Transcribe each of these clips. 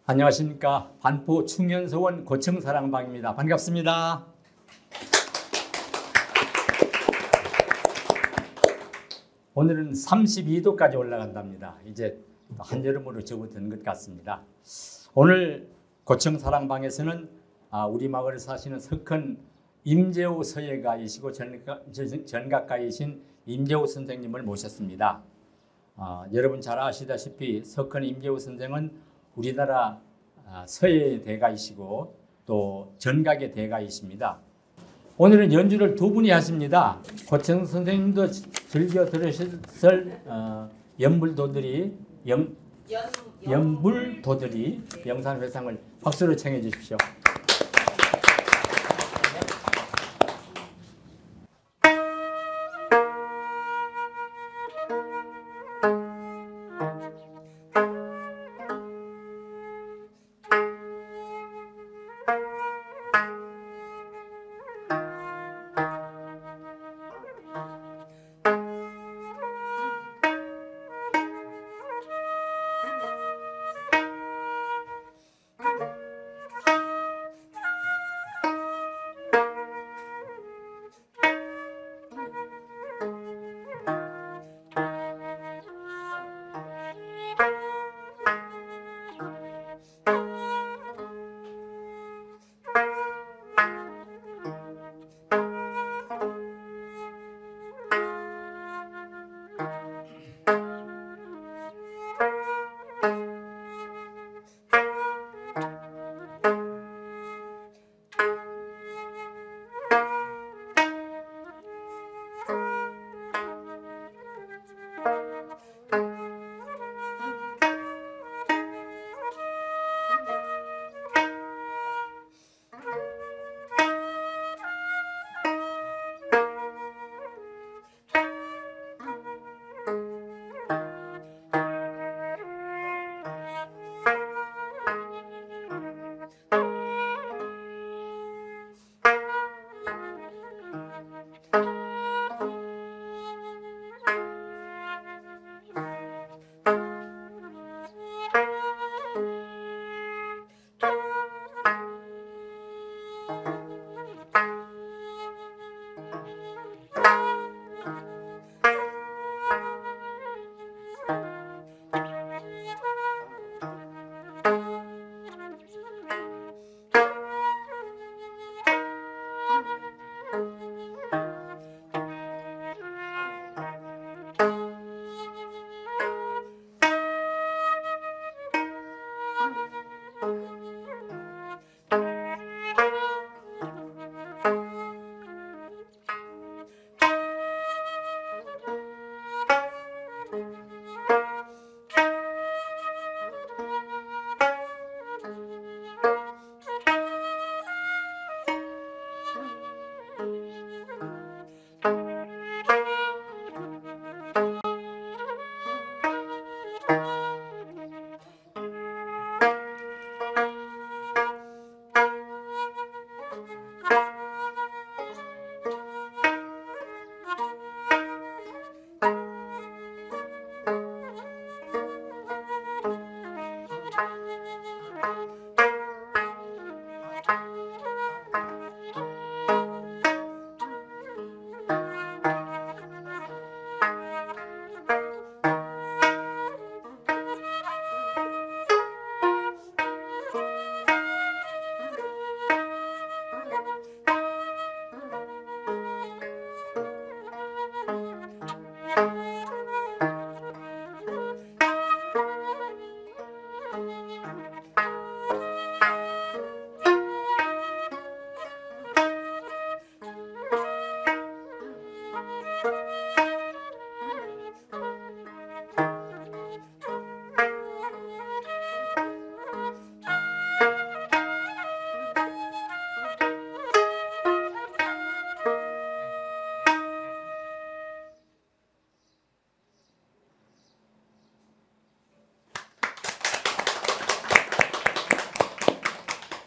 안녕하십니까. 반포 충현서원 고층사랑방입니다. 반갑습니다. 오늘은 32도까지 올라간답니다. 이제 한여름으로 접어든 것 같습니다. 오늘 고층사랑방에서는 우리 마을에 사시는 석헌 임재호 서예가이시고 전각가이신 임재호 선생님을 모셨습니다. 여러분 잘 아시다시피 석헌 임재호 선생은 우리나라 서예의 대가이시고 또 전각의 대가이십니다. 오늘은 연주를 두 분이 하십니다. 고청 선생님도 즐겨 들으셨을 연불도들이 영산회상을 박수로 청해 주십시오.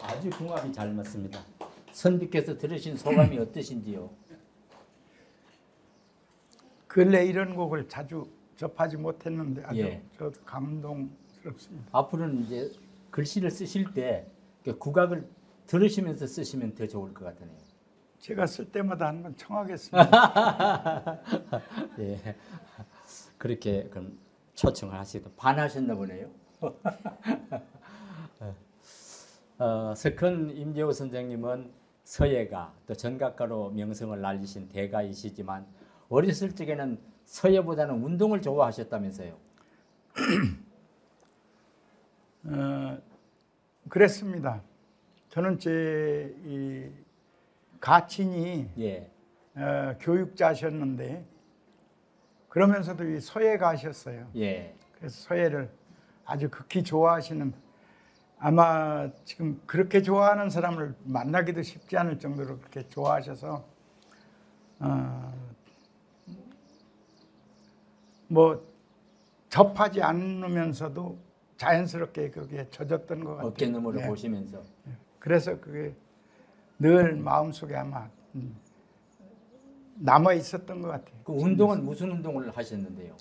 아주 궁합이 잘 맞습니다. 선비께서 들으신 소감이 어떠신지요? 근래 이런 곡을 자주 접하지 못했는데 아주 예. 저도 감동스럽습니다. 앞으로는 이제 글씨를 쓰실 때 국악을 들으시면서 쓰시면 더 좋을 것 같네요. 제가 쓸 때마다 한번 청하겠습니다. 예, 그렇게 그럼 초청을 하시고 반하셨나 보네요. 석헌 임재호 선생님은 서예가 또 전각가로 명성을 날리신 대가이시지만 어렸을 적에는 서예보다는 운동을 좋아하셨다면서요. 그랬습니다. 저는 제 이 가친이 예, 교육자셨는데 그러면서도 이 서예가 하셨어요. 예, 그래서 서예를 아주 극히 좋아하시는, 아마 지금 그렇게 좋아하는 사람을 만나기도 쉽지 않을 정도로 그렇게 좋아하셔서 뭐 접하지 않으면서도 자연스럽게 거기에 젖었던 것 같아요. 어깨너머로 네. 보시면서. 그래서 그게 늘 마음속에 아마 남아 있었던 것 같아요. 그 운동은 무슨 운동을 하셨는데요?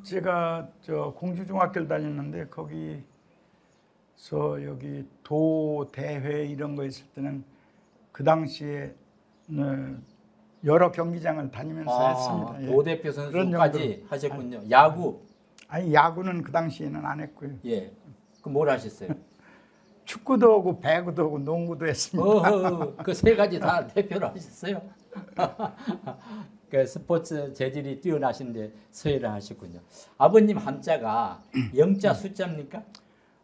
제가 저 공주중학교를 다녔는데 거기서 여기 도 대회 이런 거 있을 때는 그 당시에 여러 경기장을 다니면서 했습니다. 예. 도대표 그런 선수까지 하셨군요. 야구. 아니 야구는 그 당시에는 안 했고요. 예. 그 뭘 하셨어요? 축구도 하고 배구도 하고 농구도 했습니다. 그 세 가지 다 대표로 하셨어요? 그 스포츠 재질이 뛰어나신데 서예를 하셨군요. 아버님 함자가 영자 숫자입니까?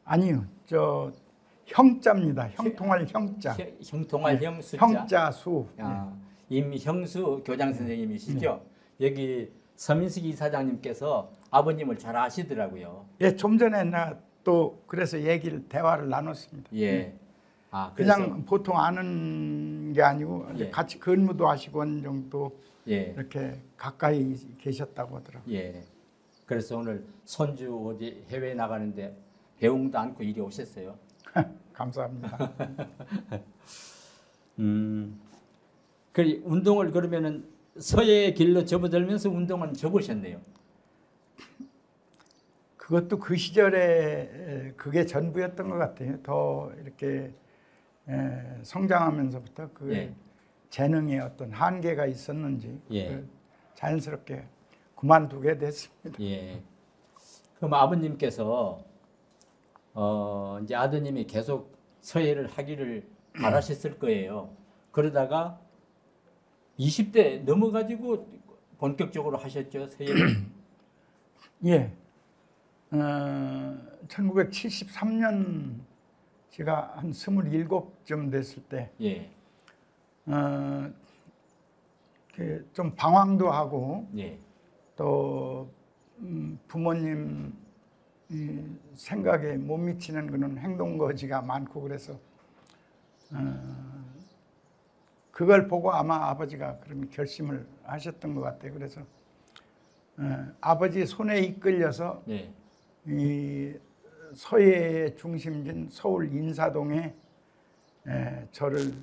아니요, 저 형자입니다. 형통할 형자. 형통할 네. 형 숫자. 형자 수. 임형수 교장 선생님이시죠? 여기 서민식 이사장님께서 아버님을 잘 아시더라고요. 예, 좀 전에 나 또 그래서 대화를 나눴습니다. 예. 그래서, 그냥 보통 아는 게 아니고 예. 같이 근무도 하시고 한 정도 예. 이렇게 가까이 계셨다고 하더라고요. 예. 그래서 오늘 손주 어디 해외 나가는데 배웅도 않고 이리 오셨어요. 감사합니다. 그 운동을 그러면은 서예의 길로 접어들면서 운동은 접으셨네요. 그것도 그 시절에 그게 전부였던 것 같아요. 더 이렇게 성장하면서부터 그 예. 재능에 어떤 한계가 있었는지 예. 자연스럽게 그만두게 됐습니다. 예. 그럼 아버님께서 이제 아드님이 계속 서예를 하기를 바라셨을 거예요. 그러다가 20대 넘어가지고 본격적으로 하셨죠, 서예를? 예. 1973년 제가 한 27쯤 됐을 때 예. 좀 방황도 하고 예. 또 부모님 생각에 못 미치는 그런 행동거지가 많고 그래서 그걸 보고 아마 아버지가 그런 결심을 하셨던 것 같아요. 그래서 아버지 손에 이끌려서 예. 이 서예의 중심진 서울 인사동에 저를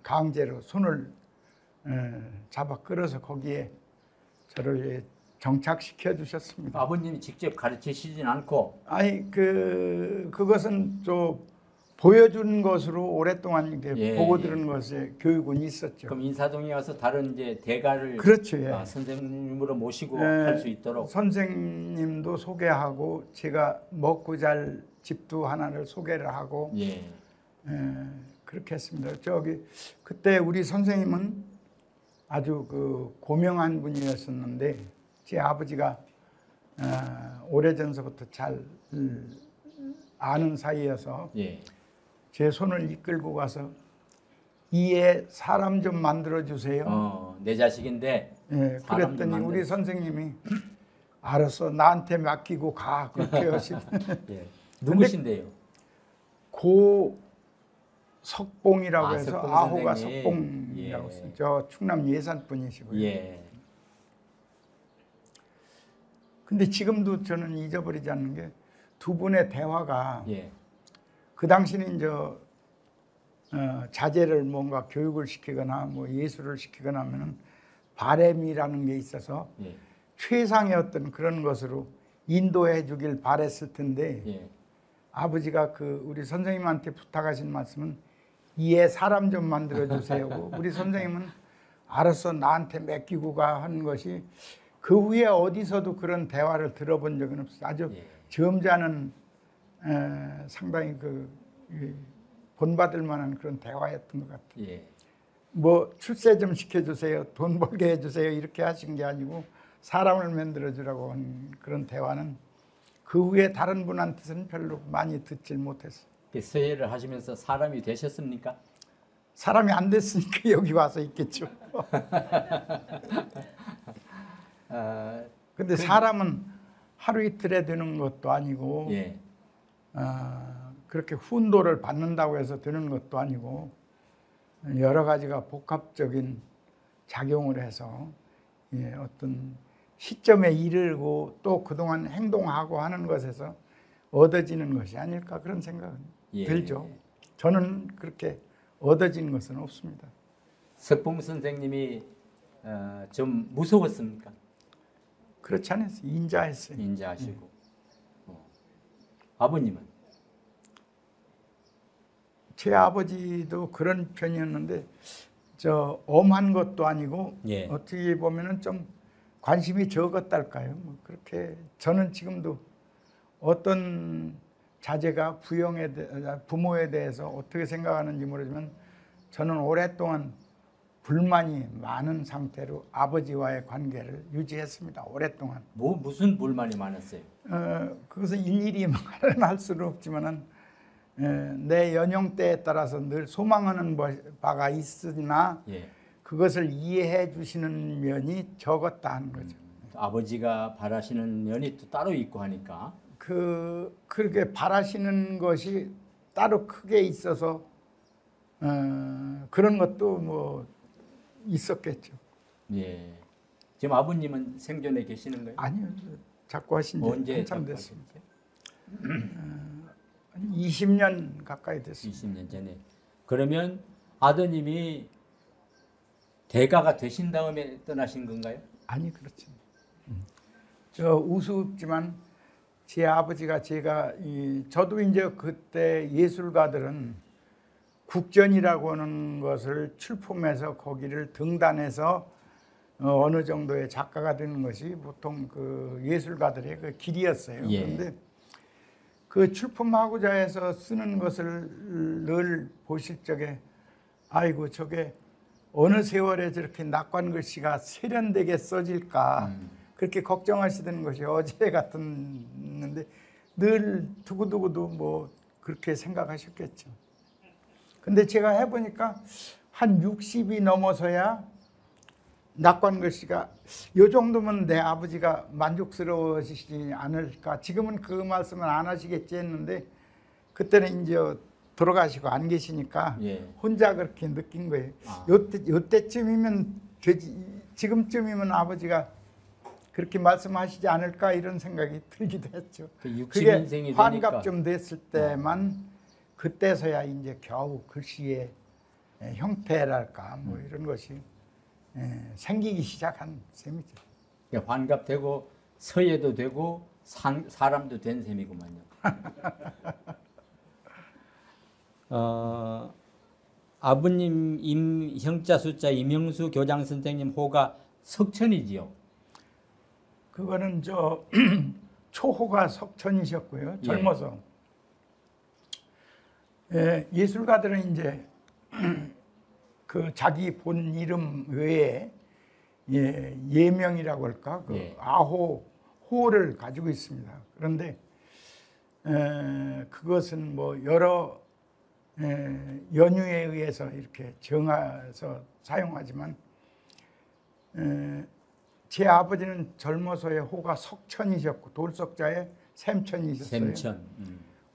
강제로 손을 잡아 끌어서 거기에 저를 정착시켜 주셨습니다. 아버님이 직접 가르치시진 않고? 아니 그것은 좀 보여준 것으로 오랫동안 이렇게 예, 보고 예. 들은 것에 교육은 있었죠. 그럼 인사동에 가서 다른 이제 대가를 그렇죠. 예. 선생님으로 모시고 할 수 있도록. 선생님도 소개하고 제가 먹고 잘 집도 하나를 소개를 하고 예. 그렇게 했습니다. 그때 우리 선생님은 아주 그 고명한 분이었었는데 제 아버지가 오래전서부터 잘 아는 사이여서 예. 제 손을 이끌고 가서 이에 사람 좀 만들어 주세요. 내 자식인데. 예, 사람 좀 그랬더니 만들어 우리 선생님이 알았어, 나한테 맡기고 가, 그렇게 하시. 예. 누구신데요? 고 석봉이라고 해서 석봉 아호가 선생님. 석봉이라고 예. 했어요. 저 충남 예산 분이시고요. 예. 근데 지금도 저는 잊어버리지 않는 게 두 분의 대화가 예. 그 당시는 이제 자제를 뭔가 교육을 시키거나 뭐 예술을 시키거나 하면은 바램이라는 게 있어서 예. 최상의 어떤 그런 것으로 인도해 주길 바랬을 텐데 예. 아버지가 그 우리 선생님한테 부탁하신 말씀은 이에 사람 좀 만들어 주세요. 우리 선생님은 알아서 나한테 맡기고 가 한 것이 그 후에 어디서도 그런 대화를 들어본 적은 없어요. 아주 예. 점잖은 상당히 본받을 만한 그런 대화였던 것 같아요. 예. 뭐 출세 좀 시켜주세요, 돈 벌게 해주세요 이렇게 하신 게 아니고 사람을 만들어 주라고 한 그런 대화는 그 후에 다른 분한테서는 별로 많이 듣질 못했어요. 서예를 하시면서 사람이 되셨습니까? 사람이 안 됐으니까 여기 와서 있겠죠. 근데 사람은 하루 이틀에 되는 것도 아니고 예. 그렇게 훈도를 받는다고 해서 되는 것도 아니고 여러 가지가 복합적인 작용을 해서 어떤 시점에 이르고 또 그동안 행동하고 하는 것에서 얻어지는 것이 아닐까 그런 생각은 예. 들죠. 저는 그렇게 얻어진 것은 없습니다. 석봉 선생님이 좀 무서웠습니까? 그렇지 않았어요. 인자했어요. 인자하시고. 아버님은? 제 아버지도 그런 편이었는데 저 엄한 것도 아니고 예. 어떻게 보면은 좀 관심이 적었달까요. 뭐 그렇게 저는 지금도 어떤 자제가 부모에 대해서 어떻게 생각하는지 모르지만 저는 오랫동안 불만이 많은 상태로 아버지와의 관계를 유지했습니다. 오랫동안. 무슨 불만이 많았어요? 그것은 일일이 말은 할 수는 없지만은 내 연령대에 따라서 늘 소망하는 바가 있으나 예. 그것을 이해해 주시는 면이 적었다 하는 거죠. 아버지가 바라시는 면이 또 따로 있고 하니까. 그렇게 바라시는 것이 따로 크게 있어서 그런 것도 뭐 있었겠죠. 예. 지금 아버님은 생존에 계시는 거예요? 아니요. 자꾸 하신 지 언제 한참 됐습니다. 20년 가까이 됐습니다. 20년 전에. 그러면 아드님이 대가가 되신 다음에 떠나신 건가요? 아니 그렇죠. 저 우습지만 제 아버지가 저도 이제 그때 예술가들은 국전이라고 하는 것을 출품해서 거기를 등단해서 어느 정도의 작가가 되는 것이 보통 그 예술가들의 그 길이었어요. 예. 그런데 그 출품하고자 해서 쓰는 것을 늘 보실 적에 아이고 저게 어느 세월에 저렇게 낙관 글씨가 세련되게 써질까 그렇게 걱정하시던 것이 어제 같았는데 늘 두고두고도 뭐 그렇게 생각하셨겠죠. 근데 제가 해보니까 한 60이 넘어서야 낙관 글씨가 요 정도면 내 아버지가 만족스러워지시지 않을까. 지금은 그 말씀은 안 하시겠지 했는데 그때는 이제 돌아가시고 안 계시니까 예. 혼자 그렇게 느낀 거예요. 요때쯤이면 되지, 지금쯤이면 아버지가 그렇게 말씀하시지 않을까 이런 생각이 들기도 했죠. 그 그게 60년생이 환갑 되니까. 좀 됐을 때만 그때서야 이제 겨우 글씨의 형태랄까 뭐 이런 것이 생기기 시작한 셈이죠. 환갑되고 서예도 되고 사람도 된 셈이구만요. 아버님 형자 숫자 이명수 교장 선생님 호가 석천이지요. 그거는 저 초호가 석천이셨고요. 젊어서 예술가들은 이제 그 자기 본 이름 외에 예명이라고 할까 그 아호 호를 가지고 있습니다. 그런데 그것은 뭐 여러 연유에 의해서 이렇게 정해서 사용하지만 제 아버지는 젊어서의 호가 석천이셨고 돌석자에 샘천이셨어요. 샘천.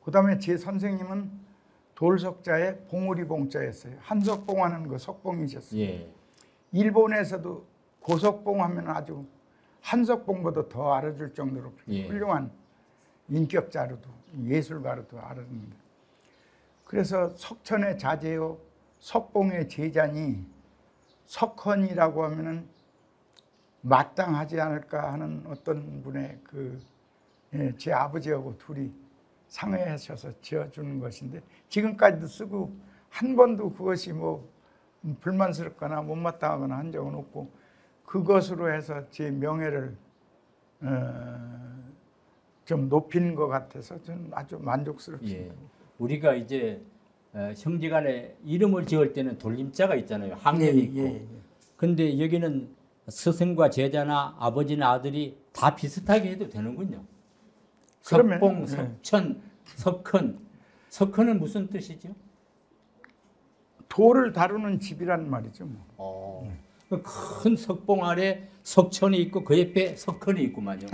그다음에 제 선생님은 돌석자에 봉우리 봉자였어요. 한석봉하는 그 석봉이셨어요. 예. 일본에서도 고석봉 하면 아주 한석봉보다 더 알아줄 정도로 훌륭한 인격자로도 예술가로도 알았는데 그래서 석천의 자제요 석봉의 제자니 석헌이라고 하면은 마땅하지 않을까 하는 어떤 분의 그 예, 제 아버지하고 둘이 상의하셔서 지어주는 것인데 지금까지도 쓰고 한 번도 그것이 뭐 불만스럽거나 못마땅하거나 한 적은 없고 그것으로 해서 제 명예를 좀 높이는 것 같아서 저는 아주 만족스럽습니다. 예. 우리가 이제 형제간에 이름을 지을 때는 돌림자가 있잖아요. 학년이 있고. 근데 여기는 스승과 제자나 아버지나 아들이 다 비슷하게 해도 되는군요. 그러면, 석봉, 석천, 석헌. 석헌은 무슨 뜻이죠? 돌을 다루는 집이란 말이죠. 뭐. 큰 석봉 아래 석천이 있고 그 옆에 석헌이 있구만요.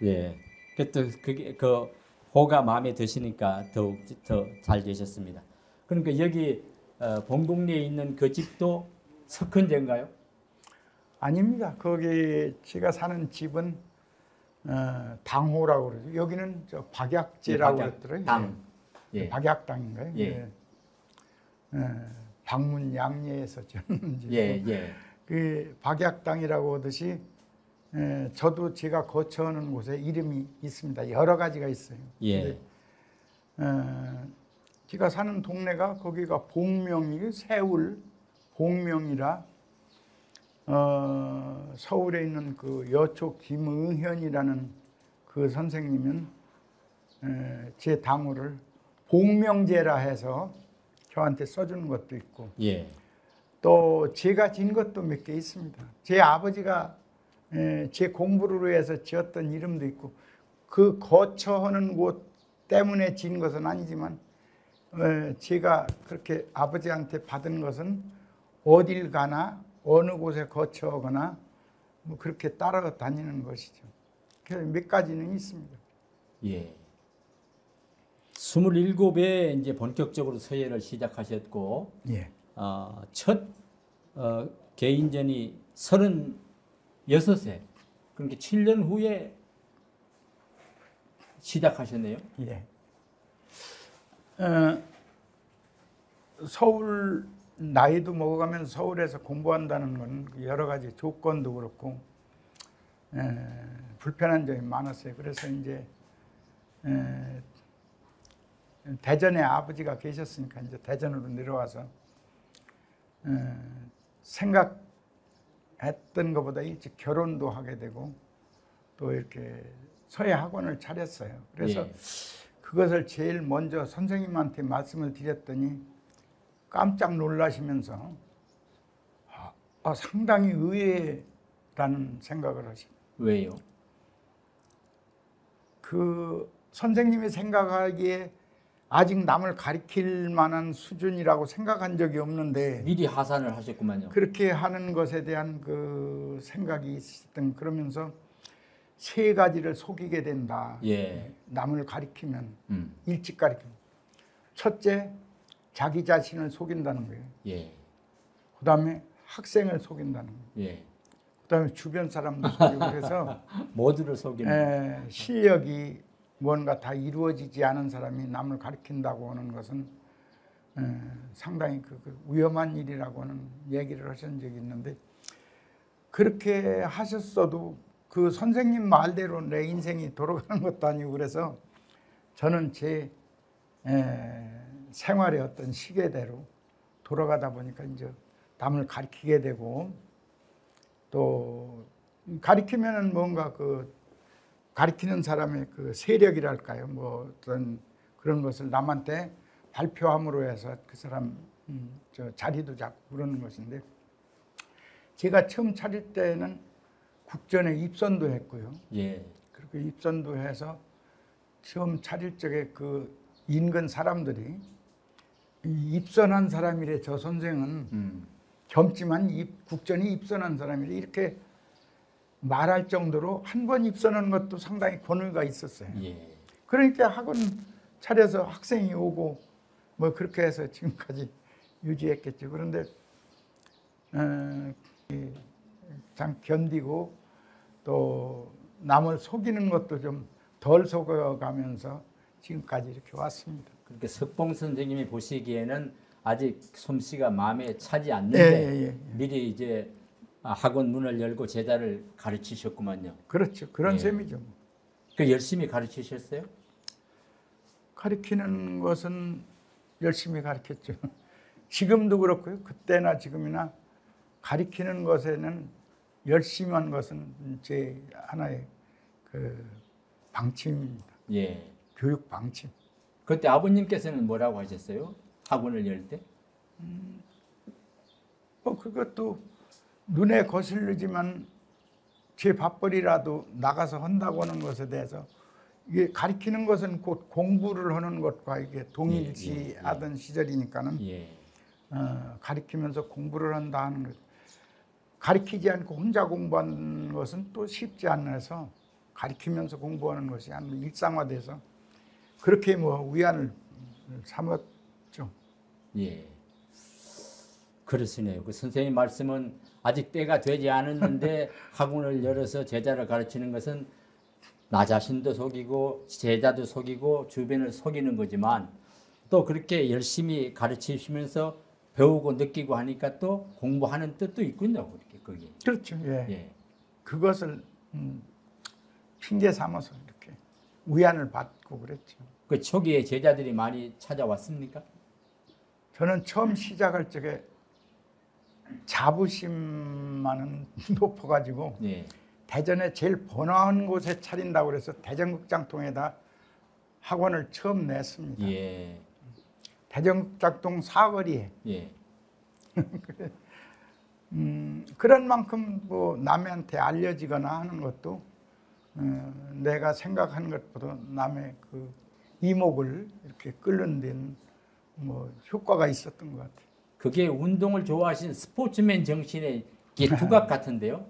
예. 그게 그 호가 마음에 드시니까 더욱 더 잘 되셨습니다. 그러니까 여기 봉동리에 있는 그 집도 석헌제인가요? 아닙니다. 거기 제가 사는 집은 당호라고 그러죠. 여기는 저 박약제라고 그랬더라고요. 당. 예. 박약당인가요? 예. 방문 양례에서 저는 예, 예. 그 박약당이라고 하듯이 저도 제가 거처하는 곳에 이름이 있습니다. 여러 가지가 있어요. 예. 제가 사는 동네가 거기가 봉명이 세울 봉명이라 서울에 있는 그 여초 김의현이라는 그 선생님은 제 당호를 봉명제라 해서 저한테 써주는 것도 있고 예. 또 제가 진 것도 몇 개 있습니다. 제 아버지가 제 공부를 위해서 지었던 이름도 있고 그 거처하는 곳 때문에 진 것은 아니지만 제가 그렇게 아버지한테 받은 것은 어딜 가나 어느 곳에 거처하거나 뭐 그렇게 따라다니는 것이죠. 그래서 몇 가지는 있습니다. 예. 27에 이제 본격적으로 서예를 시작하셨고, 예. 첫 개인전이 36세, 그러니까 7년 후에 시작하셨네요. 예. 서울 나이도 먹어가면 서울에서 공부한다는 건 여러 가지 조건도 그렇고 불편한 점이 많았어요. 그래서 이제 대전에 아버지가 계셨으니까 이제 대전으로 내려와서 생각했던 것보다 일찍 결혼도 하게 되고 또 이렇게 서예 학원을 차렸어요. 그래서 예. 그것을 제일 먼저 선생님한테 말씀을 드렸더니 깜짝 놀라시면서 상당히 의외라는 생각을 하시고. 왜요? 그 선생님이 생각하기에 아직 남을 가리킬 만한 수준이라고 생각한 적이 없는데 미리 하산을 하셨구만요. 그렇게 하는 것에 대한 그 생각이 있었던 그러면서 세 가지를 속이게 된다. 예. 남을 가리키면 일찍 가리키면 첫째 자기 자신을 속인다는 거예요. 예. 그다음에 학생을 속인다는 거예요. 예. 그다음에 주변 사람도 속이고 그래서 모두를 속이는. 실력이 뭔가 다 이루어지지 않은 사람이 남을 가리킨다고 하는 것은 상당히 그 위험한 일이라고는 얘기를 하신 적이 있는데 그렇게 하셨어도 그 선생님 말대로 내 인생이 돌아가는 것도 아니고 그래서 저는 제 생활의 어떤 시계대로 돌아가다 보니까 이제 남을 가리키게 되고 또 가리키면은 뭔가 그 가리키는 사람의 그 세력이랄까요, 뭐 어떤 그런 것을 남한테 발표함으로 해서 그 사람 저 자리도 잡고 그러는 것인데 제가 처음 차릴 때는 국전에 입선도 했고요. 예. 그리고 입선도 해서 처음 차릴 적에 그 인근 사람들이 입선한 사람이래 저 선생은 젊지만 국전에 입선한 사람이래 이렇게 말할 정도로 한 번 입선하는 것도 상당히 권위가 있었어요. 예. 그러니까 학원 차려서 학생이 오고 뭐 그렇게 해서 지금까지 유지했겠죠. 그런데 참 견디고 또 남을 속이는 것도 좀 덜 속여가면서 지금까지 이렇게 왔습니다. 그러니까 석봉 선생님이 보시기에는 아직 솜씨가 마음에 차지 않는데 예. 미리 이제 학원 문을 열고 제자를 가르치셨구만요. 그렇죠. 그런 예. 셈이죠. 그 열심히 가르치셨어요? 가르치는 것은 열심히 가르쳤죠. 지금도 그렇고요. 그때나 지금이나 가르치는 것에는 열심히 한 것은 제 하나의 그 방침입니다. 예. 교육 방침. 그때 아버님께서는 뭐라고 하셨어요? 학원을 열 때? 그것도 눈에 거슬리지만 제 밥벌이라도 나가서 한다고 하는 것에 대해서 이게 가르치는 것은 곧 공부를 하는 것과 이게 동일시하던 시절이니까는 가르치면서 공부를 한다 하는 것. 가르치지 않고 혼자 공부하는 것은 또 쉽지 않아서 가르치면서 공부하는 것이 한 일상화돼서 그렇게 뭐 위안을 삼았죠. 예. 그렇으네요. 그 선생님 말씀은 아직 때가 되지 않았는데 학원을 열어서 제자를 가르치는 것은 나 자신도 속이고 제자도 속이고 주변을 속이는 거지만 또 그렇게 열심히 가르치시면서 배우고 느끼고 하니까 또 공부하는 뜻도 있군요. 그렇게 거기. 그렇죠. 예. 예. 그것을 핑계 삼아서 이렇게 위안을 받고 그랬죠. 그 초기에 제자들이 많이 찾아왔습니까? 저는 처음 시작할 적에 자부심만은 높아가지고 예. 대전에 제일 번화한 곳에 차린다고 그래서 대전극장통에다 학원을 처음 냈습니다. 예. 대전극장통 사거리에. 예. 그런 만큼 뭐 남한테 알려지거나 하는 것도 내가 생각하는 것보다 남의 그 이목을 이렇게 끌는 데는 뭐 효과가 있었던 것 같아요. 그게 운동을 좋아하신 스포츠맨 정신의 두각 같은데요?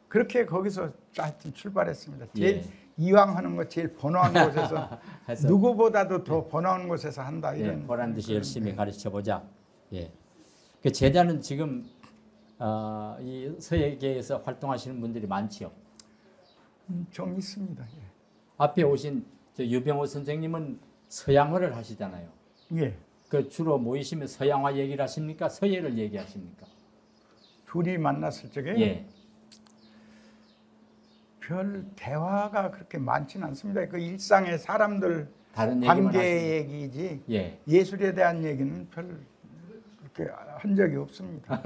그렇게 거기서 하여튼 출발했습니다. 제일 이왕 하는 거 제일 번화한 곳에서 누구보다도 더 번화한 곳에서 한다 이런. 보란 듯이 열심히 가르쳐 보자. 예. 그 제자는 지금 이 서예계에서 활동하시는 분들이 많지요. 좀 있습니다. 예. 앞에 오신 저 유병호 선생님은 서양어를 하시잖아요. 예. 그 주로 모이시면 서양화 얘기를 하십니까? 서예를 얘기하십니까? 둘이 만났을 적에 예. 별 대화가 그렇게 많지는 않습니다. 그 일상의 사람들 다른 얘기만 관계 얘기지 예. 예술에 대한 얘기는 별 그렇게 한 적이 없습니다.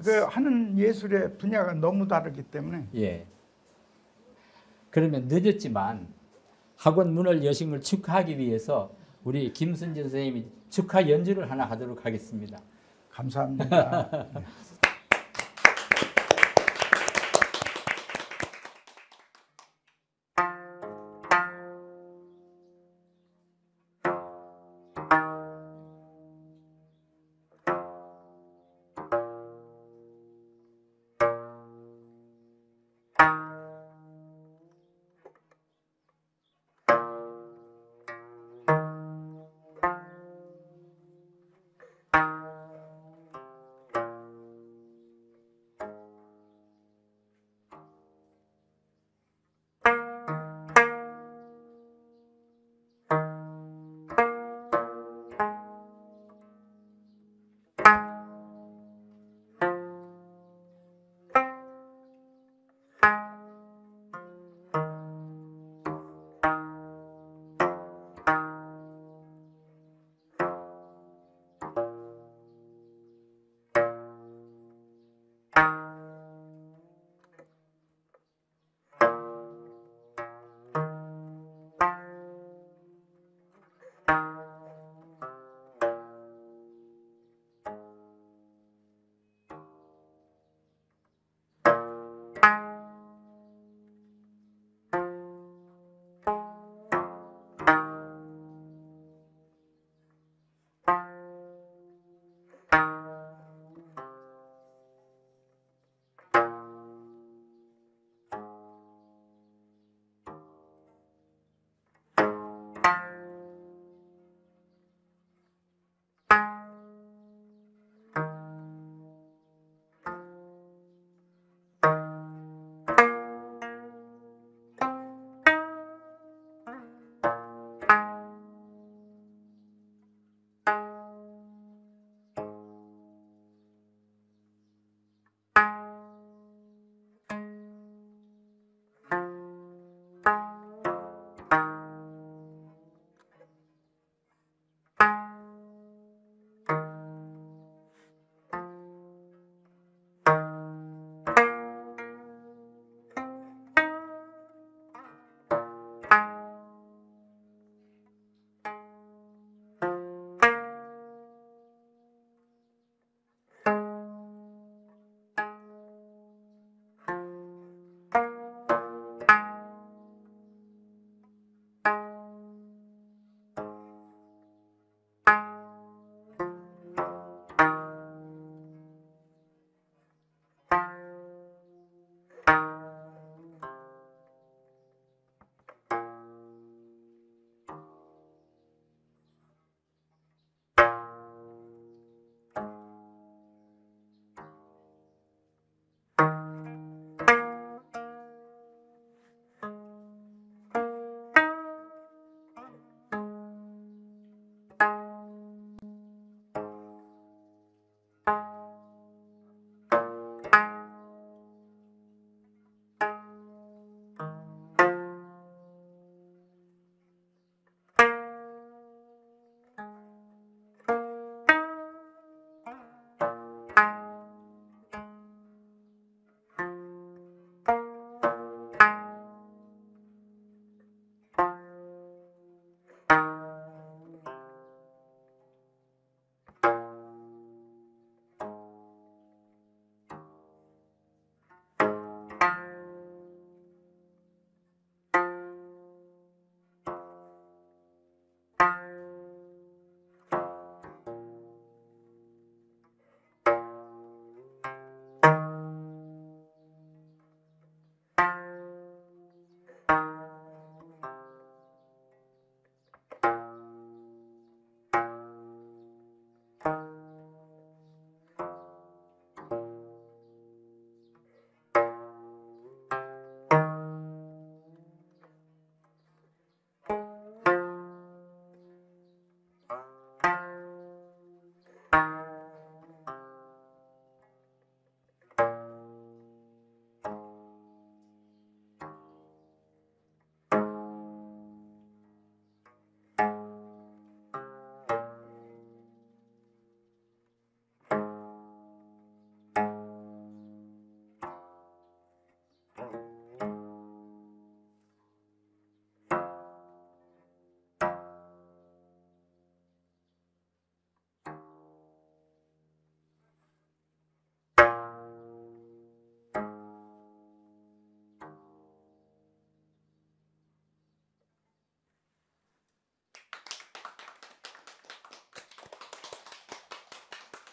그 하는 예술의 분야가 너무 다르기 때문에. 예. 그러면 늦었지만 학원 문을 여신 걸 축하하기 위해서 우리 김순진 선생님이 축하 연주를 하나 하도록 하겠습니다. 감사합니다.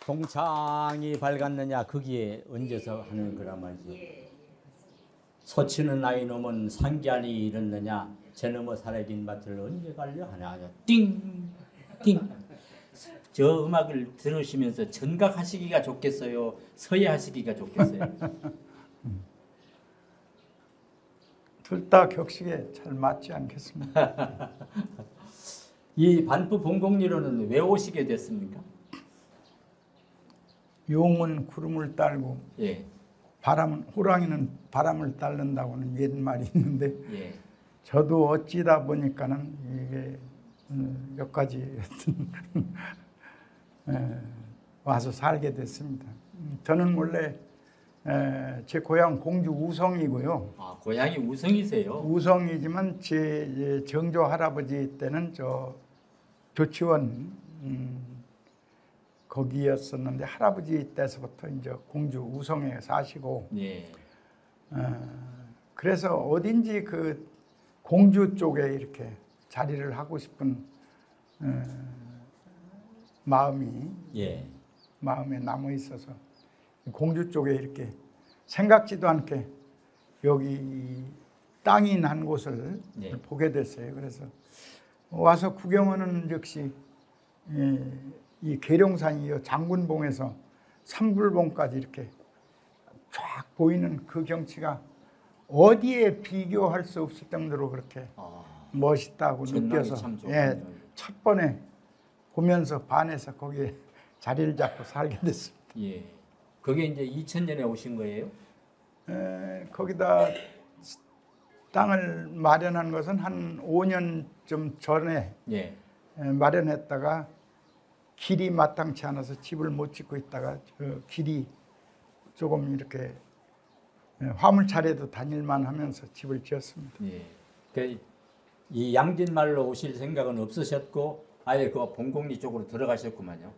동창이 밝았느냐 거기에 얹어서 하는 거라 말이죠. 소치는 나이 넘은 상기안이 이렇느냐 저놈의 사라진 밭을 언제 갈려 하냐 띵 띵. 저 음악을 들으시면서 전각하시기가 좋겠어요? 서예하시기가 좋겠어요? 둘 다 격식에 잘 맞지 않겠습니까? 이 반포 봉곡리로는 왜 오시게 됐습니까? 용은 구름을 딸고 예, 호랑이는 바람을 따른다고는 옛말이 있는데 예, 저도 어찌다 보니까는 이게 몇 가지 와서 살게 됐습니다. 저는 원래 제 고향 공주 우성이고요. 아 고향이 우성이세요? 우성이지만 제 정조 할아버지 때는 저 조치원 거기였었는데 할아버지 때서부터 이제 공주 우성에 사시고 예, 그래서 어딘지 그 공주 쪽에 이렇게 자리를 하고 싶은 마음이 예, 마음에 남아 있어서 공주 쪽에 이렇게 생각지도 않게 여기 땅이 난 곳을 네. 보게 됐어요. 그래서 와서 구경하는 역시 이 계룡산이요 장군봉에서 삼불봉까지 이렇게 쫙 보이는 그 경치가 어디에 비교할 수 없을 정도로 그렇게 멋있다고 느껴서 예, 첫 번에 보면서 반해서 거기에 자리를 잡고 살게 됐습니다. 예. 그게 이제 2000년에 오신 거예요? 거기다 땅을 마련한 것은 한 5년쯤 전에 예, 마련했다가 길이 마땅치 않아서 집을 못 짓고 있다가 저 길이 조금 이렇게 화물차례도 다닐만 하면서 집을 지었습니다. 예. 이 양진말로 오실 생각은 없으셨고 아예 그 봉곡리 쪽으로 들어가셨구만요.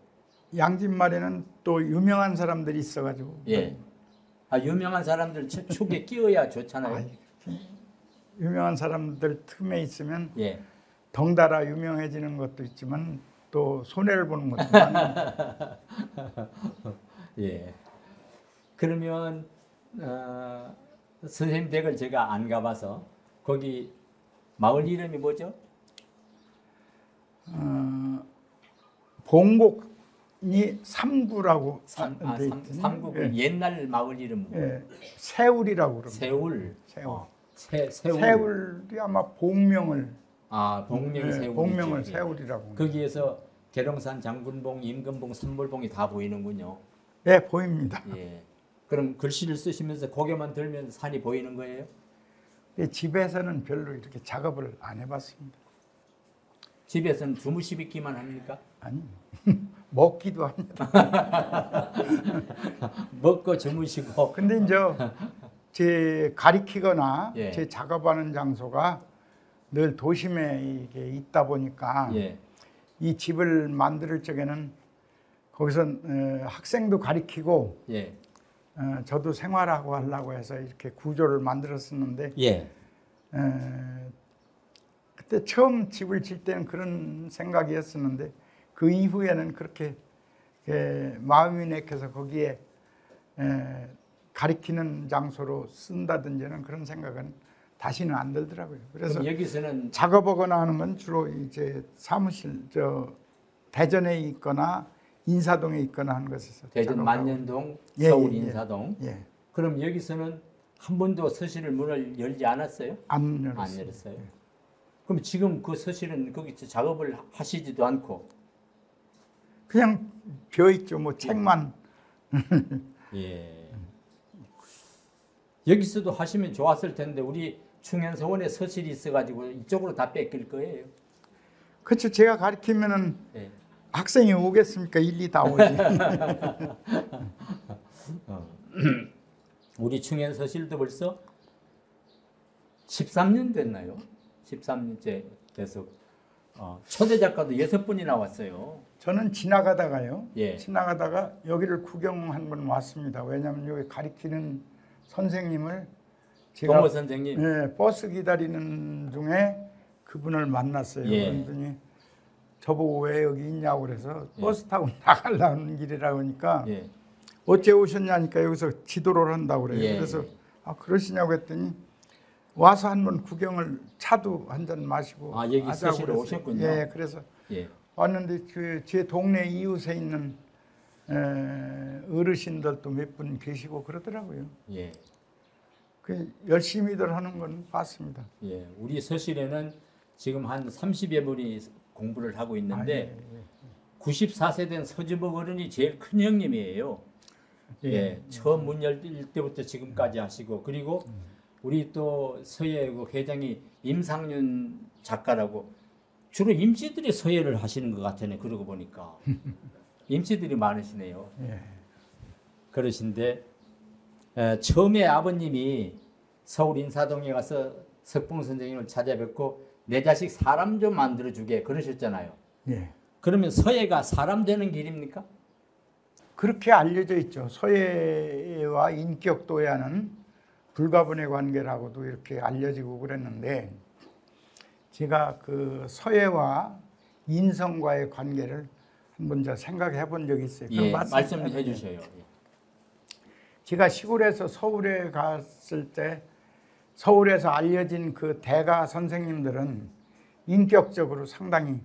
양진말에는 또 유명한 사람들이 있어가지고 예. 아 유명한 사람들 축에 끼어야 좋잖아요. 유명한 사람들 틈에 있으면 예. 덩달아 유명해지는 것도 있지만 또 손해를 보는 것도 많아요. 예. 그러면 선생님 댁을 제가 안 가봐서 거기 마을 이름이 뭐죠? 봉곡이 삼구라고 삼국 예. 옛날 마을 이름 예. 세울이라고 그럽니다. 세울. 세울. 세울. 세울이 아마 봉명을 봉명 세울. 봉명을 세울이라고. 거기에서 계룡산, 장군봉, 임금봉, 삼불봉이 다 보이는군요. 예, 보입니다. 예. 그럼 글씨를 쓰시면서 고개만 들면 산이 보이는 거예요? 예, 집에서는 별로 이렇게 작업을 안 해봤습니다. 집에서는 주무시기만 합니까? 아니, 먹기도 합니다. 먹고 주무시고. 근데 이제 제 가리키거나 예. 제 작업하는 장소가 늘 도심에 이게 있다 보니까 예. 이 집을 만들 적에는 거기서 학생도 가리키고 예. 저도 생활하고 하려고 해서 이렇게 구조를 만들었었는데 예. 그때 처음 집을 질 때는 그런 생각이었었는데 그 이후에는 그렇게 마음이 내켜서 거기에 가리키는 장소로 쓴다든지는 그런 생각은 다시는 안 들더라고요. 그래서 여기서는 작업하거나 하는 건 주로 이제 사무실 대전에 있거나 인사동에 있거나 하는 것에서 대전 작업하고. 만년동, 예, 서울 예, 인사동. 예. 그럼 여기서는 한 번도 서실을 문을 열지 않았어요? 안 안 열었어요. 열었어요. 그럼 지금 그 서실은 거기서 작업을 하시지도 않고. 그냥 비어 있죠. 뭐 책만. 예. 여기서도 하시면 좋았을 텐데 우리 충현서원에 서실이 있어가지고 이쪽으로 다 뺏길 거예요. 그렇죠. 제가 가르치면은 예. 학생이 오겠습니까? 일리 다 오지. 우리 충현서실도 벌써 13년 됐나요? 13년째 돼서 초대 작가도 6분이 나왔어요. 저는 지나가다가요. 예. 지나가다가 여기를 구경 한 번 왔습니다. 왜냐하면 여기 가르치는 선생님을 제가 동호 선생님. 버스 기다리는 중에 그분을 만났어요. 예. 그랬더니 저보고 왜 여기 있냐고 그래서 예. 버스 타고 나가려는 길이라고 하니까 예. 어째 오셨냐니까 여기서 지도를 한다고 그래요. 예. 그래서 아 그러시냐고 했더니 와서 한번 구경을 차도 한 잔 마시고 아, 여기 하자고 서시러 그랬어요. 오셨군요. 예, 그래서 예. 왔는데 그 제 동네 이웃에 있는 어르신들도 몇 분 계시고 그러더라고요. 예. 그 열심히들 하는 건 봤습니다. 예. 우리 서실에는 지금 한 30여 분이 공부를 하고 있는데 94세 된 서주복 어른이 제일 큰 형님이에요. 예. 처음 문 열릴 때부터 지금까지 하시고 그리고 우리 또 서예 그 회장이 임상윤 작가라고 주로 임시들이 서예를 하시는 것 같으네. 그러고 보니까 임시들이 많으시네요. 예. 그러신데 처음에 아버님이 서울 인사동에 가서 석봉 선생님을 찾아뵙고 내 자식 사람 좀 만들어주게 그러셨잖아요. 예. 그러면 서예가 사람 되는 길입니까? 그렇게 알려져 있죠. 서예와 인격도야는 불가분의 관계라고도 이렇게 알려지고 그랬는데 제가 그 서예와 인성과의 관계를 한번 저 생각해 본 적이 있어요. 예, 말씀 해 주셔요. 제가 시골에서 서울에 갔을 때 서울에서 알려진 그 대가 선생님들은 인격적으로 상당히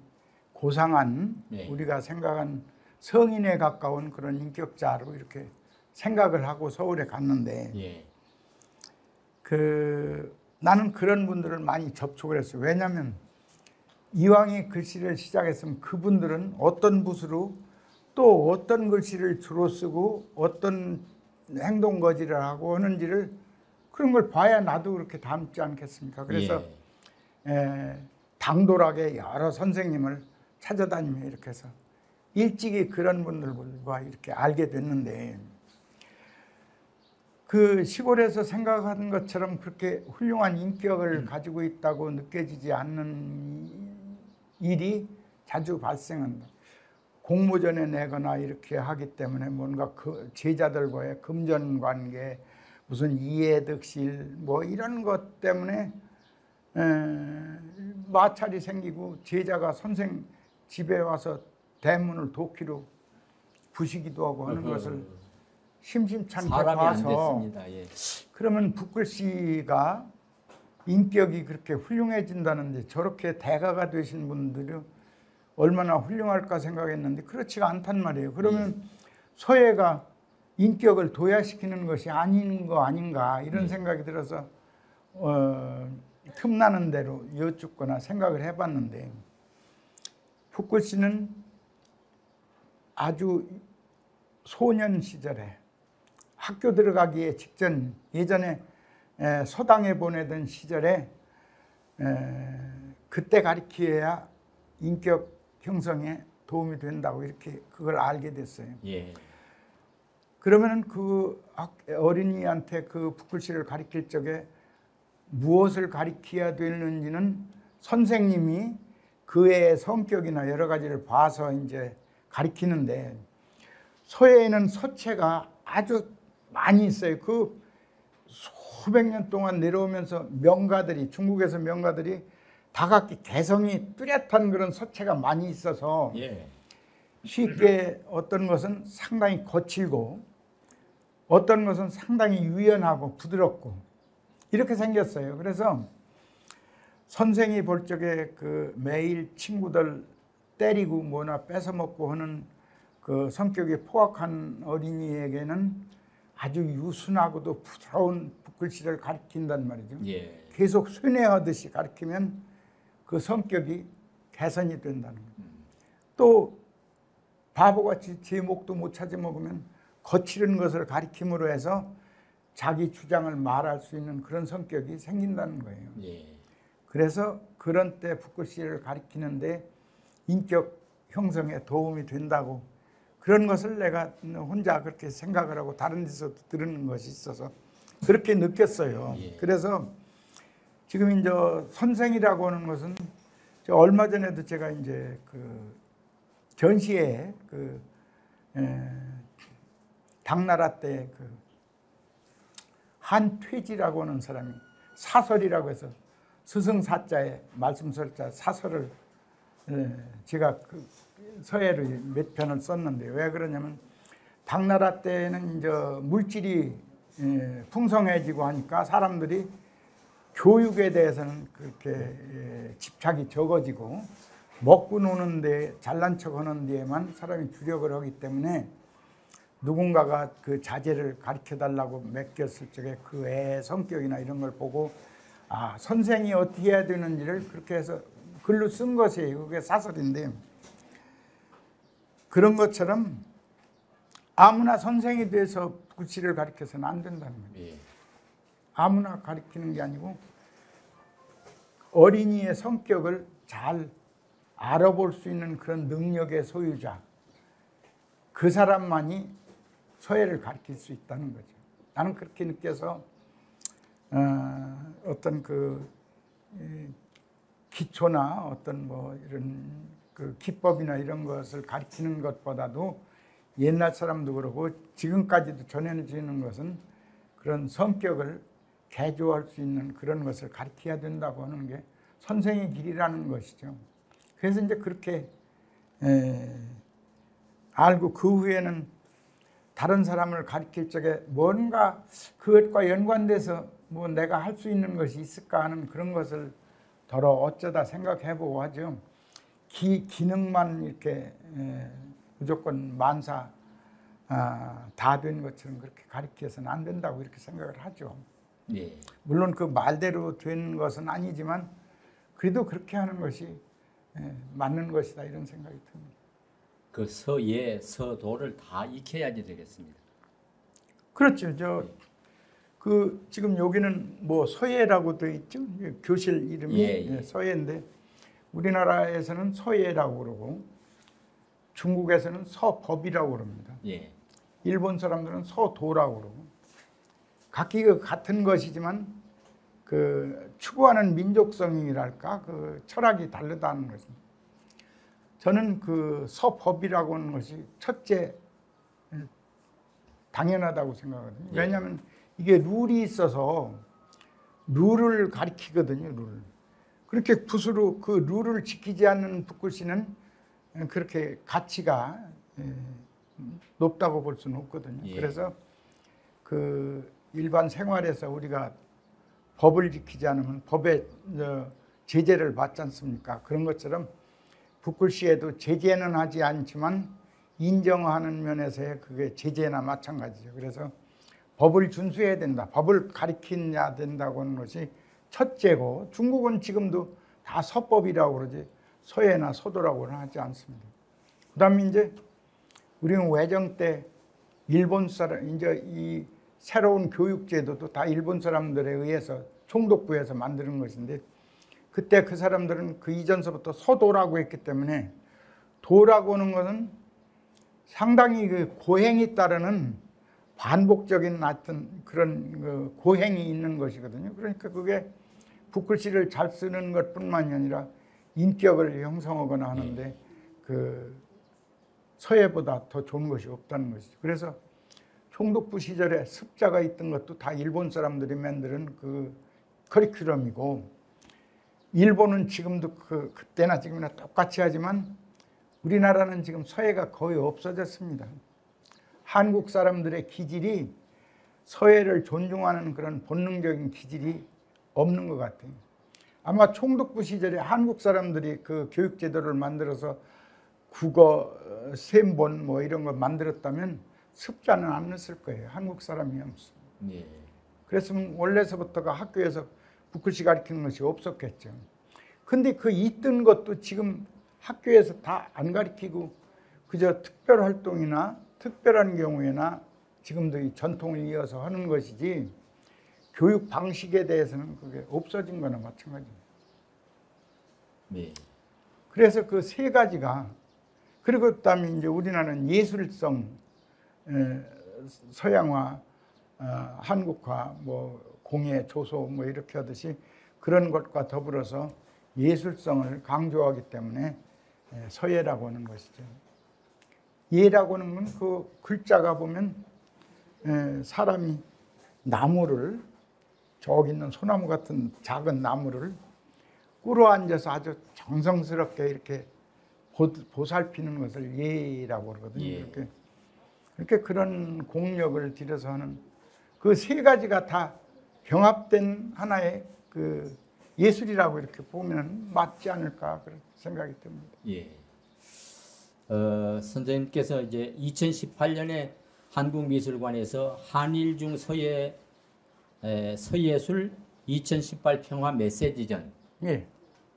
고상한 예. 우리가 생각한 성인에 가까운 그런 인격자로 이렇게 생각을 하고 서울에 갔는데 예. 나는 그런 분들을 많이 접촉을 했어요. 왜냐하면 이왕이 글씨를 시작했으면 그분들은 어떤 붓으로 또 어떤 글씨를 주로 쓰고 어떤 행동거지를 하고 하는지를 그런 걸 봐야 나도 그렇게 닮지 않겠습니까? 그래서 당돌하게 여러 선생님을 찾아다니며 이렇게 해서 일찍이 그런 분들과 이렇게 알게 됐는데 그 시골에서 생각하는 것처럼 그렇게 훌륭한 인격을 가지고 있다고 느껴지지 않는 일이 자주 발생한다. 공모전에 내거나 이렇게 하기 때문에 뭔가 그 제자들과의 금전관계, 무슨 이해득실 뭐 이런 것 때문에 마찰이 생기고 제자가 선생 집에 와서 대문을 도끼로 부시기도 하고 하는 것을 심심찮게 봐서 예. 그러면 붓글씨가 인격이 그렇게 훌륭해진다는데 저렇게 대가가 되신 분들이 얼마나 훌륭할까 생각했는데 그렇지가 않단 말이에요. 그러면 서예가 인격을 도야시키는 것이 아닌 거 아닌가 이런 생각이 들어서 틈나는 대로 여쭙거나 생각을 해봤는데 붓글씨는 아주 소년 시절에 학교 들어가기에 직전 예전에 서당에 보내던 시절에 그때 가르쳐야 인격 형성에 도움이 된다고 이렇게 그걸 알게 됐어요. 예. 그러면은 그 어린이한테 그 붓글씨를 가르칠 적에 무엇을 가르쳐야 되는지는 선생님이 그의 성격이나 여러 가지를 봐서 이제 가르치는데 서예에는 서체가 아주 많이 있어요. 그 수백 년 동안 내려오면서 명가들이 중국에서 명가들이 다각기 개성이 뚜렷한 그런 서체가 많이 있어서 예. 쉽게 어떤 것은 상당히 거칠고 어떤 것은 상당히 유연하고 부드럽고 이렇게 생겼어요. 그래서 선생이 볼 적에 그 매일 친구들 때리고 뭐나 뺏어먹고 하는 그 성격이 포악한 어린이에게는 아주 유순하고도 부드러운 붓글씨를 가르친단 말이죠. 예. 계속 순회하듯이 가르치면 그 성격이 개선이 된다는 거예요. 또 바보같이 제목도 못 찾아 먹으면 거칠은 것을 가리킴으로 해서 자기 주장을 말할 수 있는 그런 성격이 생긴다는 거예요. 예. 그래서 그런 때 붓글씨를 가리키는데 인격 형성에 도움이 된다고 그런 것을 내가 혼자 그렇게 생각을 하고 다른 데서 들은 것이 있어서 그렇게 느꼈어요. 예. 그래서 지금 이제 선생이라고 하는 것은 얼마 전에도 제가 이제 그 전시회 그 당나라 때 그 한퇴지라고 하는 사람이 사설이라고 해서 스승사자에 말씀설자 사설을 제가 그 서예를 몇 편을 썼는데 왜 그러냐면 당나라 때는 이제 물질이 풍성해지고 하니까 사람들이 교육에 대해서는 그렇게 집착이 적어지고 먹고 노는데 잘난 척하는 데에만 사람이 주력을 하기 때문에 누군가가 그 자제를 가르쳐 달라고 맡겼을 적에 그 애의 성격이나 이런 걸 보고 아 선생이 어떻게 해야 되는지를 그렇게 해서 글로 쓴 것이에요. 그게 사설인데 그런 것처럼 아무나 선생이 돼서 불씨를 가르쳐서는 안 된다는 거예요. 예. 아무나 가르치는 게 아니고 어린이의 성격을 잘 알아볼 수 있는 그런 능력의 소유자 그 사람만이 서예를 가르칠 수 있다는 거죠. 나는 그렇게 느껴서 어떤 그 기초나 어떤 뭐 이런 그 기법이나 이런 것을 가르치는 것보다도 옛날 사람도 그러고 지금까지도 전해지는 것은 그런 성격을 개조할 수 있는 그런 것을 가르쳐야 된다고 하는 게 선생의 길이라는 것이죠. 그래서 이제 그렇게 알고 그 후에는 다른 사람을 가르칠 적에 뭔가 그것과 연관돼서 뭐 내가 할 수 있는 것이 있을까 하는 그런 것을 더러 어쩌다 생각해보고 하죠. 기능만 이렇게 무조건 만사 다 된 것처럼 그렇게 가르쳐서는 안 된다고 이렇게 생각을 하죠. 예. 물론 그 말대로 된 것은 아니지만 그래도 그렇게 하는 것이 맞는 것이다 이런 생각이 듭니다. 그 서예, 서도를 다 익혀야지 되겠습니다. 그렇죠. 그 지금 여기는 뭐 서예라고 되어 있죠. 교실 이름이 예. 서예인데 우리나라에서는 서예라고 그러고 중국에서는 서법이라고 그럽니다. 예. 일본 사람들은 서도라고 그러고 각기 같은 것이지만 그 추구하는 민족성이랄까 그 철학이 다르다는 것입니다. 저는 그 서법이라고 하는 것이 첫째 당연하다고 생각하거든요. 왜냐하면 이게 룰이 있어서 룰을 가리키거든요. 룰. 그렇게 붓으로 그 룰을 지키지 않는 붓글씨는 그렇게 가치가 높다고 볼 수는 없거든요. 예. 그래서 그 일반 생활에서 우리가 법을 지키지 않으면 법의 제재를 받지 않습니까? 그런 것처럼 붓글씨에도 제재는 하지 않지만 인정하는 면에서의 그게 제재나 마찬가지죠. 그래서 법을 준수해야 된다. 법을 가리켜야 된다고 하는 것이 첫째고 중국은 지금도 다 서법이라고 그러지 서예나 서도라고는 하지 않습니다. 그 다음에 이제 우리는 외정 때 일본 사람, 이제 이 새로운 교육제도도 다 일본 사람들에 의해서 총독부에서 만드는 것인데 그때 그 사람들은 그 이전서부터 서도라고 했기 때문에 도라고 하는 것은 상당히 그 고행이 따르는 반복적인 어떤 그런 그 고행이 있는 것이거든요. 그러니까 그게 붓글씨를 잘 쓰는 것뿐만이 아니라 인격을 형성하거나 하는데 그 서예보다 더 좋은 것이 없다는 것이죠. 그래서 총독부 시절에 습자가 있던 것도 다 일본 사람들이 만드는 그 커리큘럼이고 일본은 지금도 그때나 지금이나 똑같이 하지만 우리나라는 지금 서예가 거의 없어졌습니다. 한국 사람들의 기질이 서예를 존중하는 그런 본능적인 기질이 없는 것 같아요. 아마 총독부 시절에 한국 사람들이 그 교육제도를 만들어서 국어, 셈본 뭐 이런 걸 만들었다면 습자는 안 넣었을 거예요. 한국 사람이 없습니다. 예. 그랬으면 원래서부터가 학교에서 붓글씨 가르치는 것이 없었겠죠. 근데 그 있던 것도 지금 학교에서 다 안 가르치고 그저 특별활동이나 특별한 경우에나 지금도 이 전통을 이어서 하는 것이지 교육 방식에 대해서는 그게 없어진 거나 마찬가지입니다. 네. 그래서 그 세 가지가 그리고 그다음에 이제 우리나라는 예술성 서양화, 한국화, 뭐 공예, 조소 뭐 이렇게 하듯이 그런 것과 더불어서 예술성을 강조하기 때문에 서예라고 하는 것이죠. 예라고 하는 건 그 글자가 보면 사람이 나무를 저기 있는 소나무 같은 작은 나무를 꿇어 앉아서 아주 정성스럽게 이렇게 보살피는 것을 예라고 그러거든요. 예. 그렇게 그런 공력을 들여서 하는 그 세 가지가 다 병합된 하나의 그 예술이라고 이렇게 보면 맞지 않을까 그런 생각이 듭니다. 예. 선생님께서 이제 2018년에 한국미술관에서 한일중 서예술 2018 평화 메시지전 예.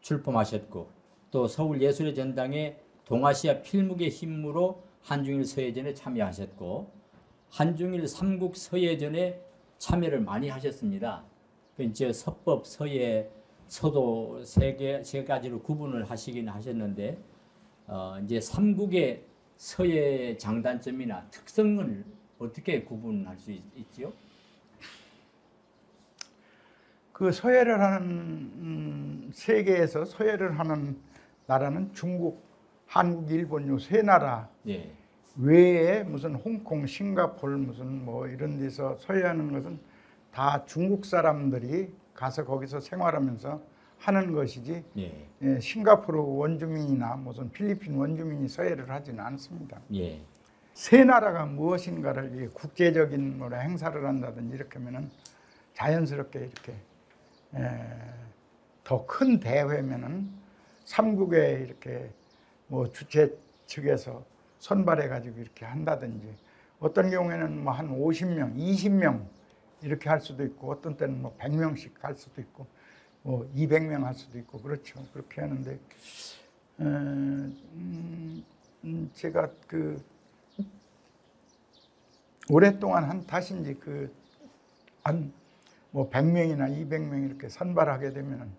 출품하셨고 또 서울예술의 전당에 동아시아 필묵의 힘으로 한중일 서예전에 참여하셨고 한중일 삼국 서예전에 참여를 많이 하셨습니다. 이제 서법, 서예, 서도 세 가지로 구분을 하시긴 하셨는데 이제 삼국의 서예 장단점이나 특성을 어떻게 구분할 수 있지요? 그 서예를 하는 세계에서 서예를 하는 나라는 중국, 한국, 일본 요 세 나라 예. 외에 무슨 홍콩, 싱가포르 무슨 뭐 이런 데서 서예하는 것은 다 중국 사람들이 가서 거기서 생활하면서 하는 것이지 예. 싱가포르 원주민이나 무슨 필리핀 원주민이 서예를 하지는 않습니다. 예. 세 나라가 무엇인가를 국제적인 뭐라 행사를 한다든지 이렇게 하면은 자연스럽게 이렇게 더 큰 대회면은 삼국에 이렇게 뭐 주최 측에서 선발해 가지고 이렇게 한다든지 어떤 경우에는 뭐 한 50명, 20명 이렇게 할 수도 있고 어떤 때는 뭐 100명씩 할 수도 있고 뭐 200명 할 수도 있고 그렇죠. 그렇게 하는데 제가 그 오랫동안 한 탓인지 그 한 뭐 100명이나 200명 이렇게 선발하게 되면은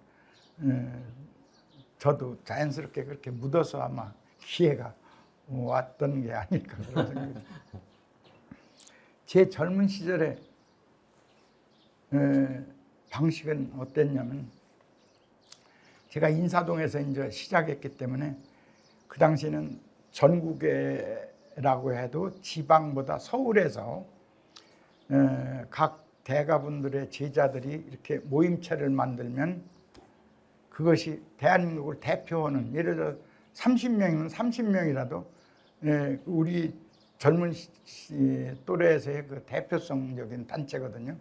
저도 자연스럽게 그렇게 묻어서 아마 기회가 왔던 게 아닐까 그런 생각이 듭니다. 제 젊은 시절에 방식은 어땠냐면 제가 인사동에서 이제 시작했기 때문에 그 당시에는 전국에라고 해도 지방보다 서울에서 각 대가분들의 제자들이 이렇게 모임체를 만들면 그것이 대한민국을 대표하는 예를 들어 30명이면 30명이라도 우리 젊은 또래에서의 그 대표성적인 단체거든요.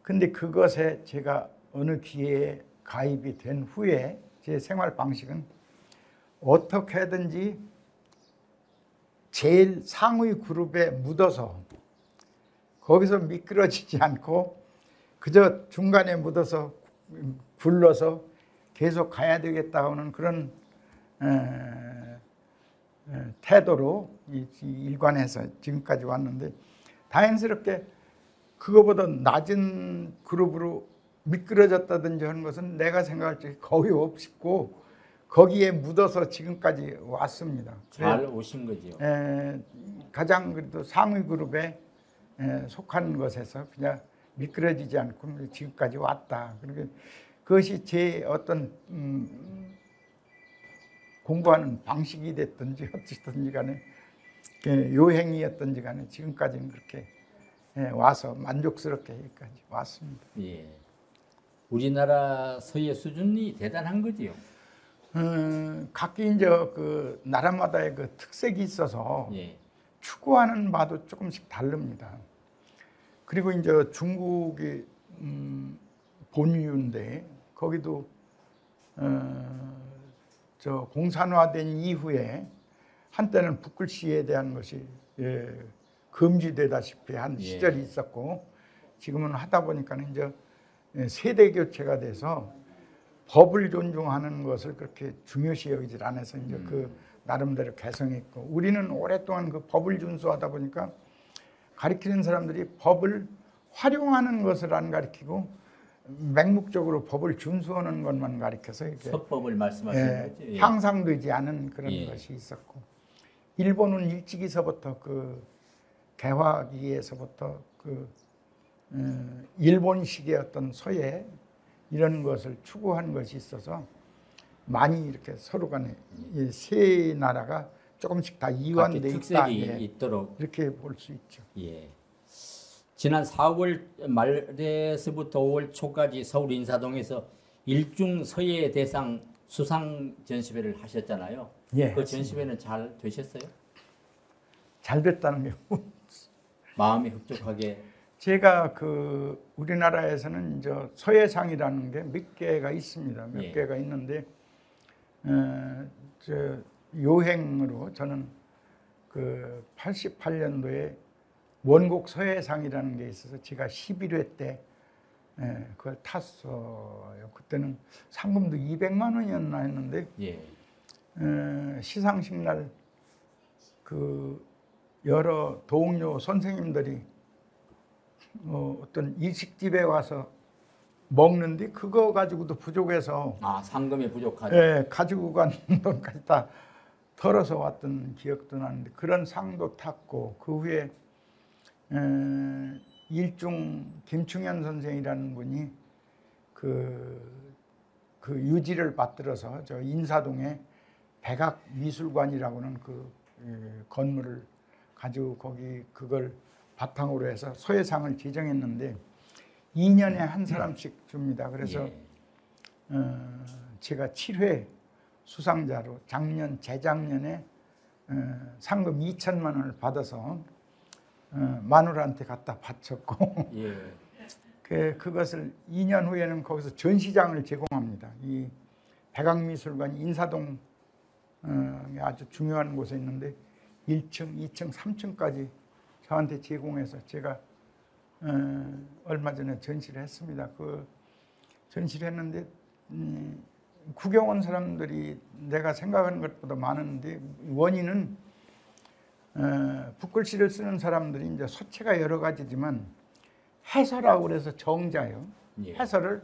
근데 그것에 제가 어느 기회에 가입이 된 후에 제 생활 방식은 어떻게든지 제일 상위 그룹에 묻어서 거기서 미끄러지지 않고 그저 중간에 묻어서 굴러서 계속 가야 되겠다 하는 그런 태도로 일관해서 지금까지 왔는데 다행스럽게 그거보다 낮은 그룹으로 미끄러졌다든지 하는 것은 내가 생각할 때 거의 없고 거기에 묻어서 지금까지 왔습니다. 잘 오신 거죠. 가장 그래도 상위 그룹에 속한 것에서 그냥 미끄러지지 않고 지금까지 왔다. 그러니까 그것이 제 어떤 공부하는 방식이 됐든지 어쨌든지 간에 요행이었든지 간에 지금까지는 그렇게 와서 만족스럽게 여기까지 왔습니다. 예. 우리나라 서예 수준이 대단한 거지요. 각기 이제 그 나라마다의 그 특색이 있어서 예. 추구하는 바도 조금씩 다릅니다. 그리고 이제 중국이 본유인데 거기도 저 공산화된 이후에 한때는 붓글씨에 대한 것이 금지되다시피 한 시절이 있었고 지금은 하다 보니까 이제 세대 교체가 돼서 법을 존중하는 것을 그렇게 중요시 여기질 않아서 이제 그 나름대로 개성했고 우리는 오랫동안 그 법을 준수하다 보니까 가르치는 사람들이 법을 활용하는 것을 안 가르치고 맹목적으로 법을 준수하는 것만 가르쳐서 이렇게 서법을 말씀하시는 거죠. 예. 향상되지 않은 그런 것이 있었고 일본은 일찍이서부터 그 개화기에서부터 그 일본식의 어떤 서예 이런 것을 추구한 것이 있어서 많이 이렇게 서로 간에 이 세 나라가 조금씩 다 이완돼 있다. 특색이 있도록 이렇게 볼 수 있죠. 예. 지난 4월 말에서부터 5월 초까지 서울 인사동에서 일중 서예 대상 수상 전시회를 하셨잖아요. 예, 그 전시회는 잘 되셨어요? 잘 됐다는 게 마음이 흡족하게. 제가 그 우리나라에서는 이제 서예상이라는 게 몇 개가 있습니다. 몇 예. 개가 있는데 저 요행으로 저는 그 88년도에 원곡 서예상이라는 게 있어서 제가 11회 때 그걸 탔어요. 그때는 상금도 200만 원이었나 했는데 예. 시상식 날 그 여러 동료 선생님들이 어떤 일식집에 와서 먹는데 그거 가지고도 부족해서 상금이 부족하죠. 예, 가지고 간 돈까지 다 털어서 왔던 기억도 나는데 그런 상도 탔고 그 후에 일중 김충현 선생이라는 분이 그 유지를 받들어서 저 인사동에 백악미술관이라고는 그 건물을 가지고 거기 그걸 바탕으로 해서 서예상을 제정했는데 2년에 한 사람씩 줍니다. 그래서 제가 7회 수상자로 작년 재작년에 상금 2천만 원을 받아서 마누라한테 갖다 바쳤고 예. 그것을 2년 후에는 거기서 전시장을 제공합니다. 이 백악미술관이 인사동 아주 중요한 곳에 있는데 1층, 2층, 3층까지 저한테 제공해서 제가 얼마 전에 전시를 했습니다. 그 전시를 했는데 구경 온 사람들이 내가 생각하는 것보다 많은데 원인은 붓글씨를 쓰는 사람들이 이제 소체가 여러 가지지만 해서라고 그래서 정자요. 예. 해서를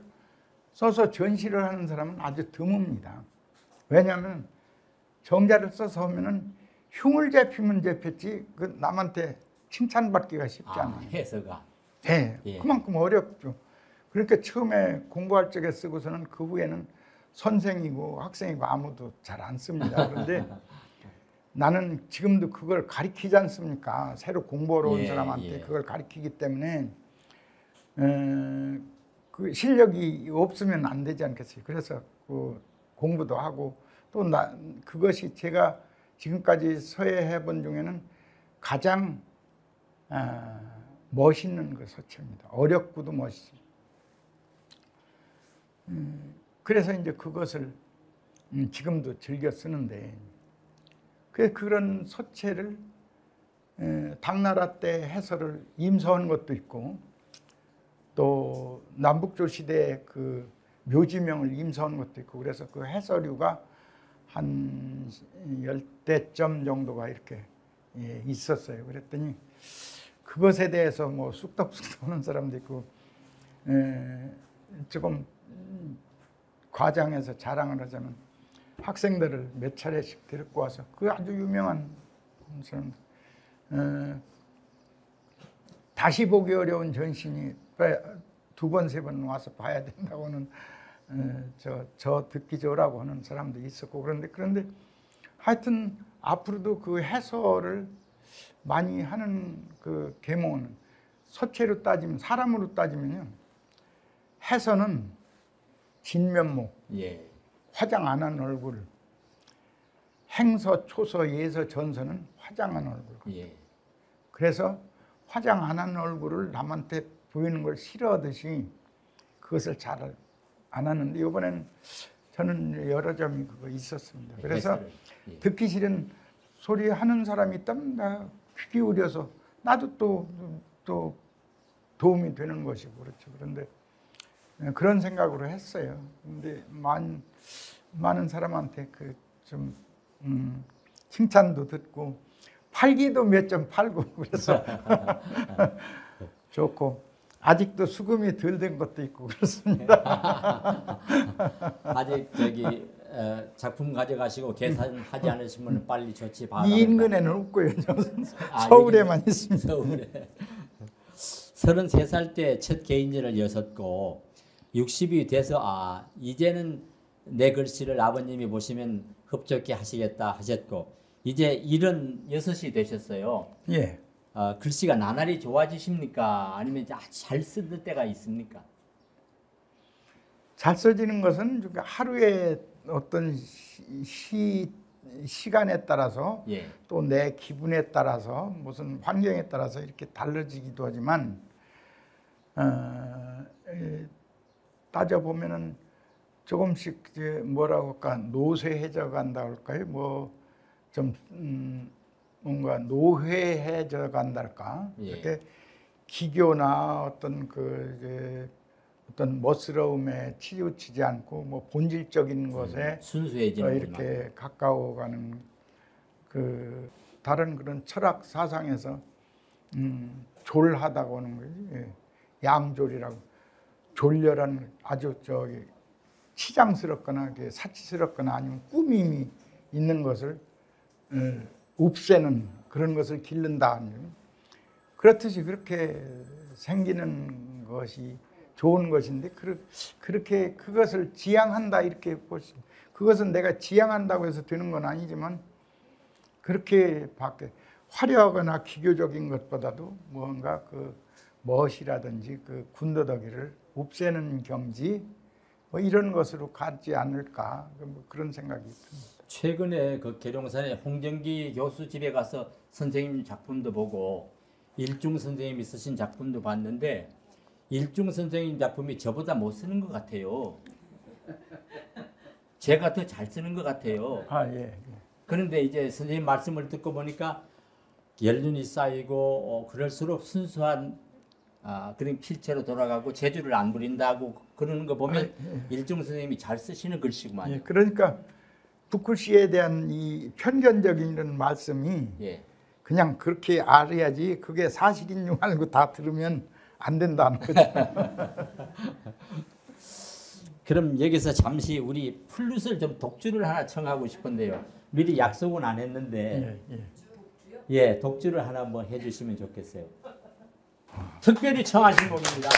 써서 전시를 하는 사람은 아주 드뭅니다. 왜냐하면 정자를 써서 하면은 흉을 잡히면 잡혔지 그 남한테 칭찬받기가 쉽지 않아요. 해서가. 네, 예. 그만큼 어렵죠. 그러니까 처음에 공부할 적에 쓰고서는 그 후에는 선생이고 학생이고 아무도 잘 안 씁니다. 그런데 나는 지금도 그걸 가르치지 않습니까? 새로 공부하러 온 사람한테 그걸 가르치기 때문에 그 실력이 없으면 안 되지 않겠어요. 그래서 그 공부도 하고 또 그것이 제가 지금까지 서예해 본 중에는 가장 멋있는 그 서체입니다. 어렵고도 멋있어요. 그래서 이제 그것을 지금도 즐겨 쓰는데 그런 서체를 당나라 때 해설을 임서한 것도 있고 또 남북조시대 그 묘지명을 임서한 것도 있고 그래서 그 해설류가 한 10대점 정도가 이렇게 있었어요. 그랬더니 그것에 대해서 뭐 쑥덕쑥덕 하는 사람도 있고 조금 과장해서 자랑을 하자면 학생들을 몇 차례씩 데리고 와서 그 아주 유명한 사람 다시 보기 어려운 전신이 두 번, 세 번 와서 봐야 된다고는 저 듣기 좋으라고 하는 사람도 있었고 그런데 하여튼 앞으로도 그 해설을 많이 하는 그 계몽은 서체로 따지면 사람으로 따지면요 해설은 진면목 화장 안 한 얼굴 행서, 초서, 예서, 전서는 화장한 얼굴 그래서 화장 안 한 얼굴을 남한테 보이는 걸 싫어하듯이 그것을 잘 안 하는데 이번에는 저는 여러 점이 그거 있었습니다. 그래서 듣기 싫은 소리 하는 사람이 있다면 나 귀 기울여서 나도 또 도움이 되는 것이고 그렇죠. 그런데 그런 생각으로 했어요. 근데 많은 사람한테 그 좀 칭찬도 듣고 팔기도 몇 점 팔고 그래서 좋고 아직도 수금이 덜 된 것도 있고 그렇습니다. 아직 저기 작품 가져가시고 계산하지 않으시면 빨리 조치 받아. 이 인근에는 없고요. 서울에만 있습니다. 서울에. 33살 때 첫 개인전을 여섰고 60이 돼서 이제는 내 글씨를 아버님이 보시면 흡족해 하시겠다 하셨고 이제 76이 되셨어요. 예. 글씨가 나날이 좋아지십니까? 아니면 아주 잘 쓰는 때가 있습니까? 잘 써지는 것은 하루에 어떤 시간에 따라서 예. 또 내 기분에 따라서 무슨 환경에 따라서 이렇게 달라지기도 하지만 따져보면은 조금씩 이제 뭐라고 할까 노쇠해져 간다 할까요? 뭐 좀 뭔가 노회해져 간달까? 예. 이렇게 기교나 어떤 그 이제 어떤 멋스러움에 치우치지 않고 뭐 본질적인 것에 순수해지는 이렇게 가까워가는 그 다른 그런 철학 사상에서 졸하다고 하는 거지. 예. 양졸이라고 졸렬한 아주 저기 치장스럽거나 사치스럽거나 아니면 꾸밈이 있는 것을 없애는 그런 것을 기른다. 그렇듯이 그렇게 생기는 것이 좋은 것인데 그렇게 그것을 지향한다 이렇게 보시. 그것은 내가 지향한다고 해서 되는 건 아니지만 그렇게 밖에 화려하거나 기교적인 것보다도 뭔가 그 멋이라든지 그 군더더기를 없애는 경지 뭐 이런 것으로 가지 않을까 뭐 그런 생각이 듭니다. 최근에 그 계룡산에 홍정기 교수 집에 가서 선생님 작품도 보고 일중 선생님이 쓰신 작품도 봤는데 일중 선생님 작품이 저보다 못 쓰는 것 같아요. 제가 더 잘 쓰는 것 같아요. 예. 그런데 이제 선생님 말씀을 듣고 보니까 연륜이 쌓이고 그럴수록 순수한 그런 필체로 돌아가고 재주를 안 부린다고 그러는 거 보면 일중 선생님이 잘 쓰시는 글씨구만요. 예, 그러니까 북글씨에 대한 이 편견적인 이런 말씀이 예. 그냥 그렇게 알아야지 그게 사실인 줄 알고 다 들으면 안 된다는 거죠. 그럼 여기서 잠시 우리 플룻을 좀 독주를 하나 청하고 싶은데요. 미리 약속은 안 했는데 예, 독주를 하나 한번 해주시면 좋겠어요. 특별히 청하신 곡입니다.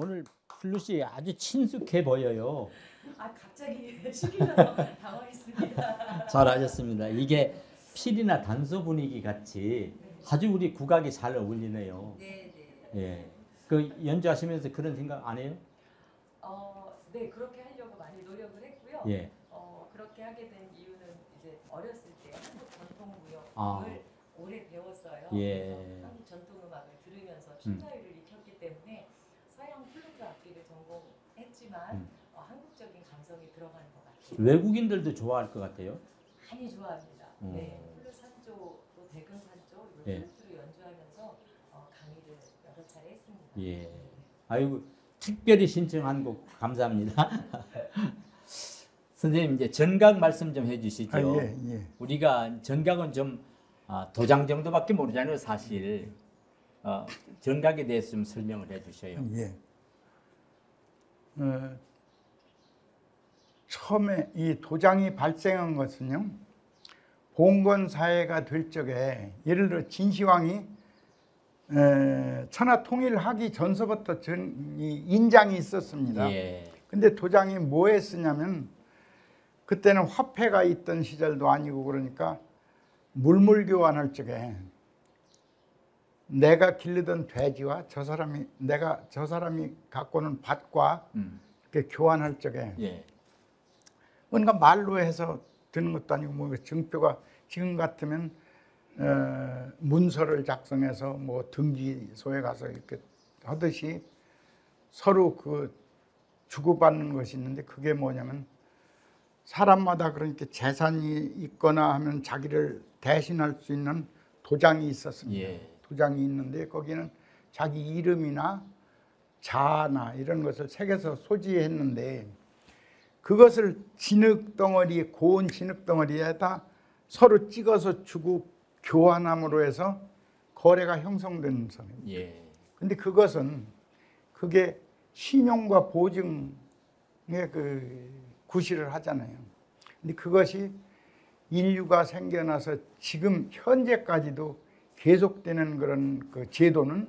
오늘 플룻이 아주 친숙해 보여요. 아 갑자기 시키셔서 당황했습니다. 잘하셨습니다. 이게 필이나 단소 분위기 같이 아주 우리 국악이 잘 어울리네요. 네, 네. 예. 그 연주하시면서 그런 생각 안 해요? 네 그렇게 하려고 많이 노력을 했고요. 예. 그렇게 하게 된 이유는 이제 어렸을 때 한국 전통 무역을 아. 오래 배웠어요. 예. 그래서 한국 전통 음악을 들으면서 신사유를 익혔기 때문에 서양 플루트 악기를 전공했지만 한국적인 감성이 들어가는 것 같아요. 외국인들도 좋아할 것 같아요. 많이 좋아합니다. 네, 플루트 산조 또 대금 산조 이걸 예. 플루트로 연주하면서 강의를 여러 차례 했습니다. 예. 아이고 특별히 신청한 곡 감사합니다. 선생님 이제 전각 말씀 좀 해주시죠. 아, 예, 예. 우리가 전각은 좀 도장 정도밖에 모르잖아요, 사실. 전각에 대해서 좀 설명을 해주셔요. 예. 처음에 이 도장이 발생한 것은요, 봉건 사회가 될 적에 예를 들어 진시황이 천하 통일하기 전서부터 이 인장이 있었습니다. 예. 근데 도장이 뭐에 쓰냐면 그때는 화폐가 있던 시절도 아니고 그러니까 물물 교환할 적에 내가 기르던 돼지와 저 사람이 갖고 오는 밭과 이렇게 교환할 적에 예. 뭔가 말로 해서 드는 것도 아니고 뭐 증표가 지금 같으면 문서를 작성해서 뭐 등기소에 가서 이렇게 하듯이 서로 그 주고받는 것이 있는데 그게 뭐냐면 사람마다 그러니까 재산이 있거나 하면 자기를 대신할 수 있는 도장이 있었습니다. 예. 도장이 있는데 거기는 자기 이름이나 자나 이런 것을 새겨서 소지했는데 그것을 진흙덩어리, 고운 진흙덩어리에다 서로 찍어서 주고 교환함으로 해서 거래가 형성되는 선입니다. 예. 근데 그게 신용과 보증의 그 구실을 하잖아요. 근데 그것이 인류가 생겨나서 지금 현재까지도 계속되는 그런 그 제도는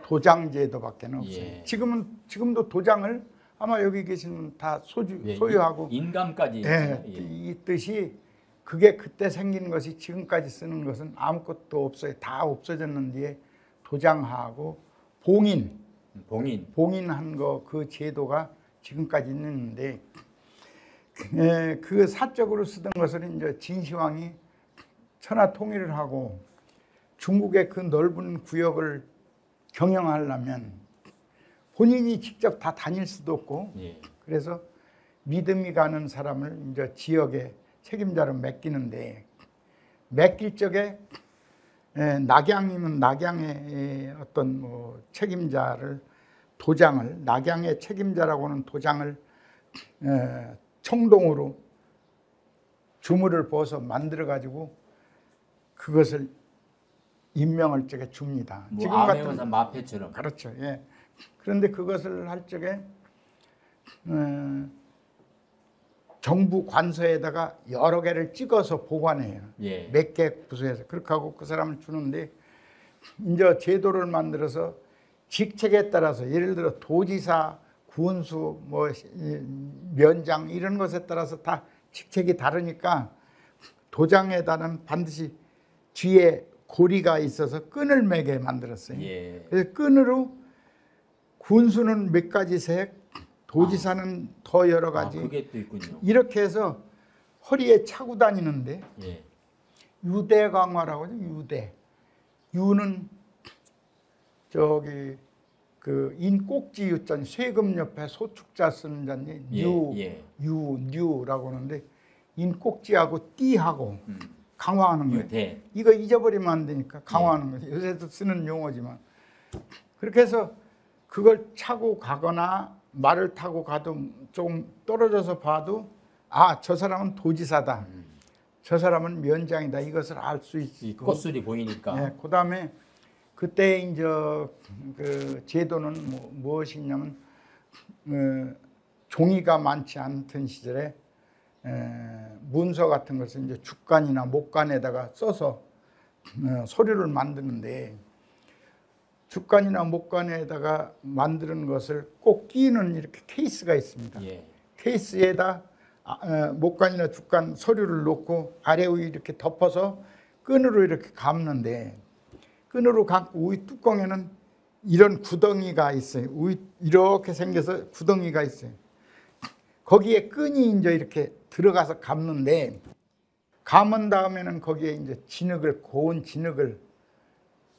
도장 제도밖에 없어요. 예. 지금도 도장을 아마 여기 계시는 다 예. 소유하고 인감까지 예, 이 뜻이 그게 그때 생긴 것이 지금까지 쓰는 것은 아무것도 없어요. 다 없어졌는 뒤에 도장하고 봉인한 거 그 제도가 지금까지 있는데 그 사적으로 쓰던 것을 이제 진시황이 천하 통일을 하고 중국의 그 넓은 구역을 경영하려면 본인이 직접 다 다닐 수도 없고 예. 그래서 믿음이 가는 사람을 이제 지역의 책임자로 맡기는데 맡길 적에 낙양이면 낙양의 어떤 뭐 책임자를 도장을 낙양의 책임자라고 하는 도장을 청동으로 주물을 부어서 만들어 가지고 그것을 임명할 적에 줍니다. 뭐 지금 암행어사 같은 마패처럼. 그렇죠. 예. 그런데 그것을 할 적에 정부 관서에다가 여러 개를 찍어서 보관해요. 예. 몇 개 부서에서 그렇게 하고 그 사람을 주는데 이제 제도를 만들어서 직책에 따라서 예를 들어 도지사, 군수, 뭐 면장 이런 것에 따라서 다 직책이 다르니까 도장에다는 반드시 뒤에 고리가 있어서 끈을 매게 만들었어요. 예. 그래서 끈으로 군수는 몇 가지 색, 도지사는 더 여러 가지. 그게 또 있군요. 이렇게 해서 허리에 차고 다니는데 예. 유대강화라고 하죠. 유는 저기 그 인꼭지 유자니 세금 옆에 소축자 쓰는 자니 뉴라고 하는데 인꼭지하고 띠하고 강화하는 거예요. 이거 잊어버리면 안 되니까 강화하는 거예요. 요새도 쓰는 용어지만 그렇게 해서 그걸 차고 가거나 말을 타고 가도 조금 떨어져서 봐도 저 사람은 도지사다. 저 사람은 면장이다. 이것을 알 수 있고. 콧소리 보이니까. 네, 그다음에 그때 이제 그 제도는 무엇이냐면 종이가 많지 않던 시절에 문서 같은 것을 이제 죽간이나 목간에다가 써서 서류를 만드는데 주간이나 목간에다가 만드는 것을 꼭 끼는 이렇게 케이스가 있습니다. 예. 케이스에다 목간이나 주간 서류를 놓고 아래 위 이렇게 덮어서 끈으로 이렇게 감는데, 끈으로 감고 우유 뚜껑에는 이런 구덩이가 있어요. 우유 이렇게 생겨서 구덩이가 있어요. 거기에 끈이 이제 이렇게 들어가서 감는데, 감은 다음에는 거기에 이제 진흙을, 고운 진흙을,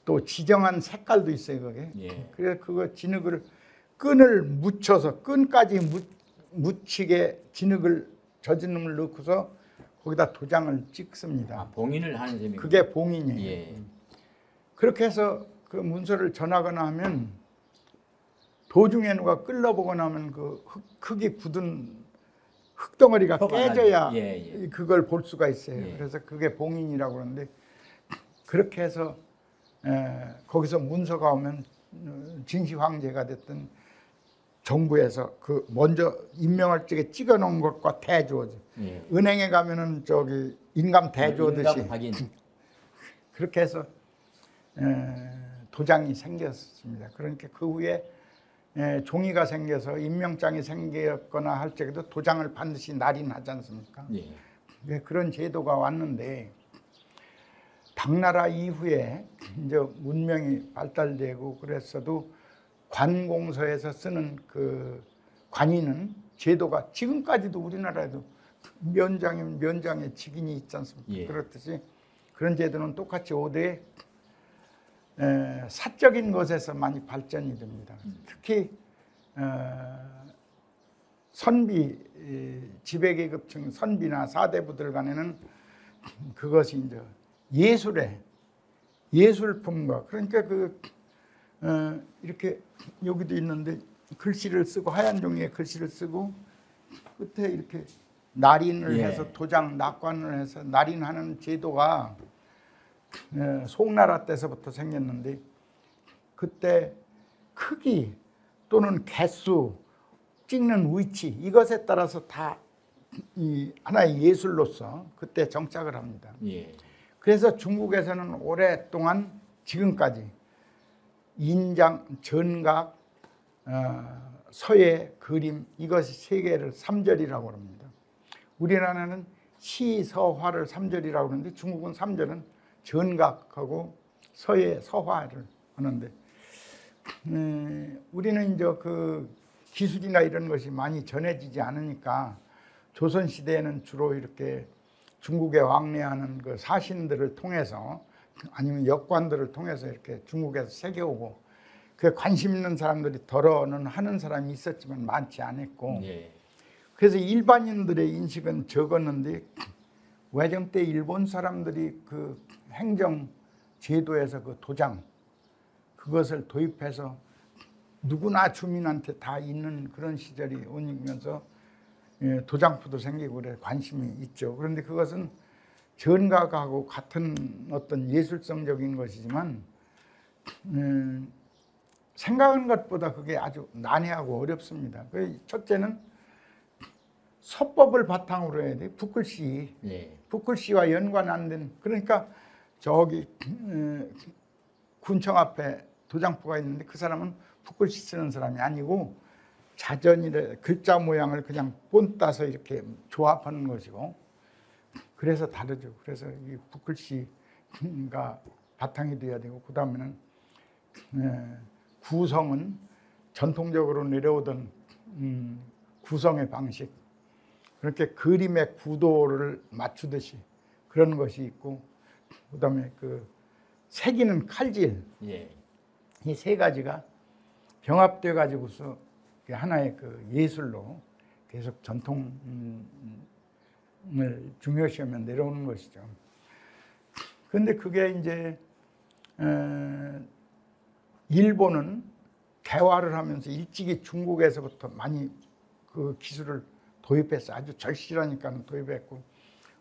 또 지정한 색깔도 있어요, 거기에. 예. 그래서 그거 진흙을, 끈을 묻혀서, 끈까지 묻히게 진흙을, 젖은 놈을 넣고서 거기다 도장을 찍습니다. 아, 봉인을 하는 셈이군요. 그게 봉인이에요. 예. 그렇게 해서 그 문서를 전하거나 하면, 도중에 누가 끌러보거나 하면 그 흙이 굳은 흙덩어리가 깨져야 예. 그걸 볼 수가 있어요. 예. 그래서 그게 봉인이라고 그러는데, 그렇게 해서 거기서 문서가 오면 진시 황제가 됐든 정부에서 그 먼저 임명할 적에 찍어 놓은 것과 대조죠. 예. 은행에 가면은 저기 인감 대조듯이 인감 확인. 그렇게 해서 도장이 생겼습니다. 그러니까 그 후에 종이가 생겨서 임명장이 생겼거나 할 적에도 도장을 반드시 날인하지 않습니까? 예. 그런 제도가 왔는데, 당나라 이후에 이제 문명이 발달되고 그랬어도 관공서에서 쓰는 그 관인은 제도가 지금까지도 우리나라에도 면장이면 면장에 직인이 있지 않습니까? 예. 그렇듯이 그런 제도는 똑같이 오되 사적인 것에서 많이 발전이 됩니다. 특히 선비, 지배계급층 선비나 사대부들 간에는 그것이 이제 예술품과, 그러니까 이렇게 여기도 있는데 글씨를 쓰고, 하얀 종이에 글씨를 쓰고 끝에 이렇게 날인을 예. 해서 도장 낙관을 해서 날인하는 제도가 송나라 때서부터 생겼는데, 그때 크기 또는 개수, 찍는 위치, 이것에 따라서 다 이 하나의 예술로서 그때 정착을 합니다. 예. 그래서 중국에서는 오랫동안 지금까지 인장, 전각, 서예, 그림, 이것이 세 개를 삼절이라고 합니다. 우리나라는 시, 서, 화를 삼절이라고 하는데, 중국은 삼절은 전각하고 서예, 서화를 하는데, 우리는 이제 그 기술이나 이런 것이 많이 전해지지 않으니까 조선시대에는 주로 이렇게 중국에 왕래하는 그 사신들을 통해서, 아니면 역관들을 통해서 이렇게 중국에서 새겨오고, 그 관심 있는 사람들이 덜어는 하는 사람이 있었지만 많지 않았고, 예. 그래서 일반인들의 인식은 적었는데, 외정 때 일본 사람들이 그 행정 제도에서 그 도장, 그것을 도입해서 누구나 주민한테 다 있는 그런 시절이 오면서 도장포도 생기고 그래 관심이 있죠. 그런데 그것은 전각하고 같은 어떤 예술성적인 것이지만 생각하는 것보다 그게 아주 난해하고 어렵습니다. 첫째는 서법을 바탕으로 해야 돼. 붓글씨. 예. 붓글씨와 연관 안 된, 그러니까 저기 군청 앞에 도장포가 있는데 그 사람은 붓글씨 쓰는 사람이 아니고 자전이래 글자 모양을 그냥 본따서 이렇게 조합하는 것이고, 그래서 다르죠. 그래서 이 붓글씨가 바탕이 돼야 되고, 그 다음에는 구성은 전통적으로 내려오던 구성의 방식, 그렇게 그림의 구도를 맞추듯이 그런 것이 있고, 그 다음에 그 새기는 칼질, 예. 이 세 가지가 병합돼 가지고서 하나의 그 예술로 계속 전통을 중요시하며 내려오는 것이죠. 그런데 그게 이제 일본은 개화를 하면서 일찍이 중국에서부터 많이 그 기술을 도입해서 아주 절실하니까 도입했고,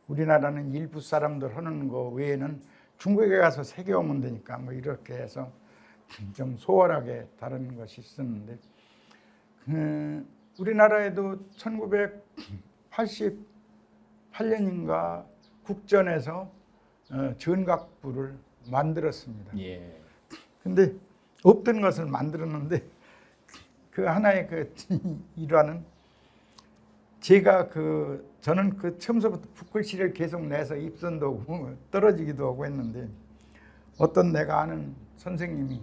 우리나라는 일부 사람들 하는 거 외에는 중국에 가서 새겨오면 되니까 뭐 이렇게 해서 좀 소홀하게 다루는 것이 있었는데, 우리나라에도 1988년인가 국전에서 전각부를 만들었습니다. 예. 근데 없던 것을 만들었는데 그 하나의 그 일화는 제가 저는 그 처음서부터 붓글씨를 계속 내서 입선도 오고 떨어지기도 하고 했는데 어떤 내가 아는 선생님이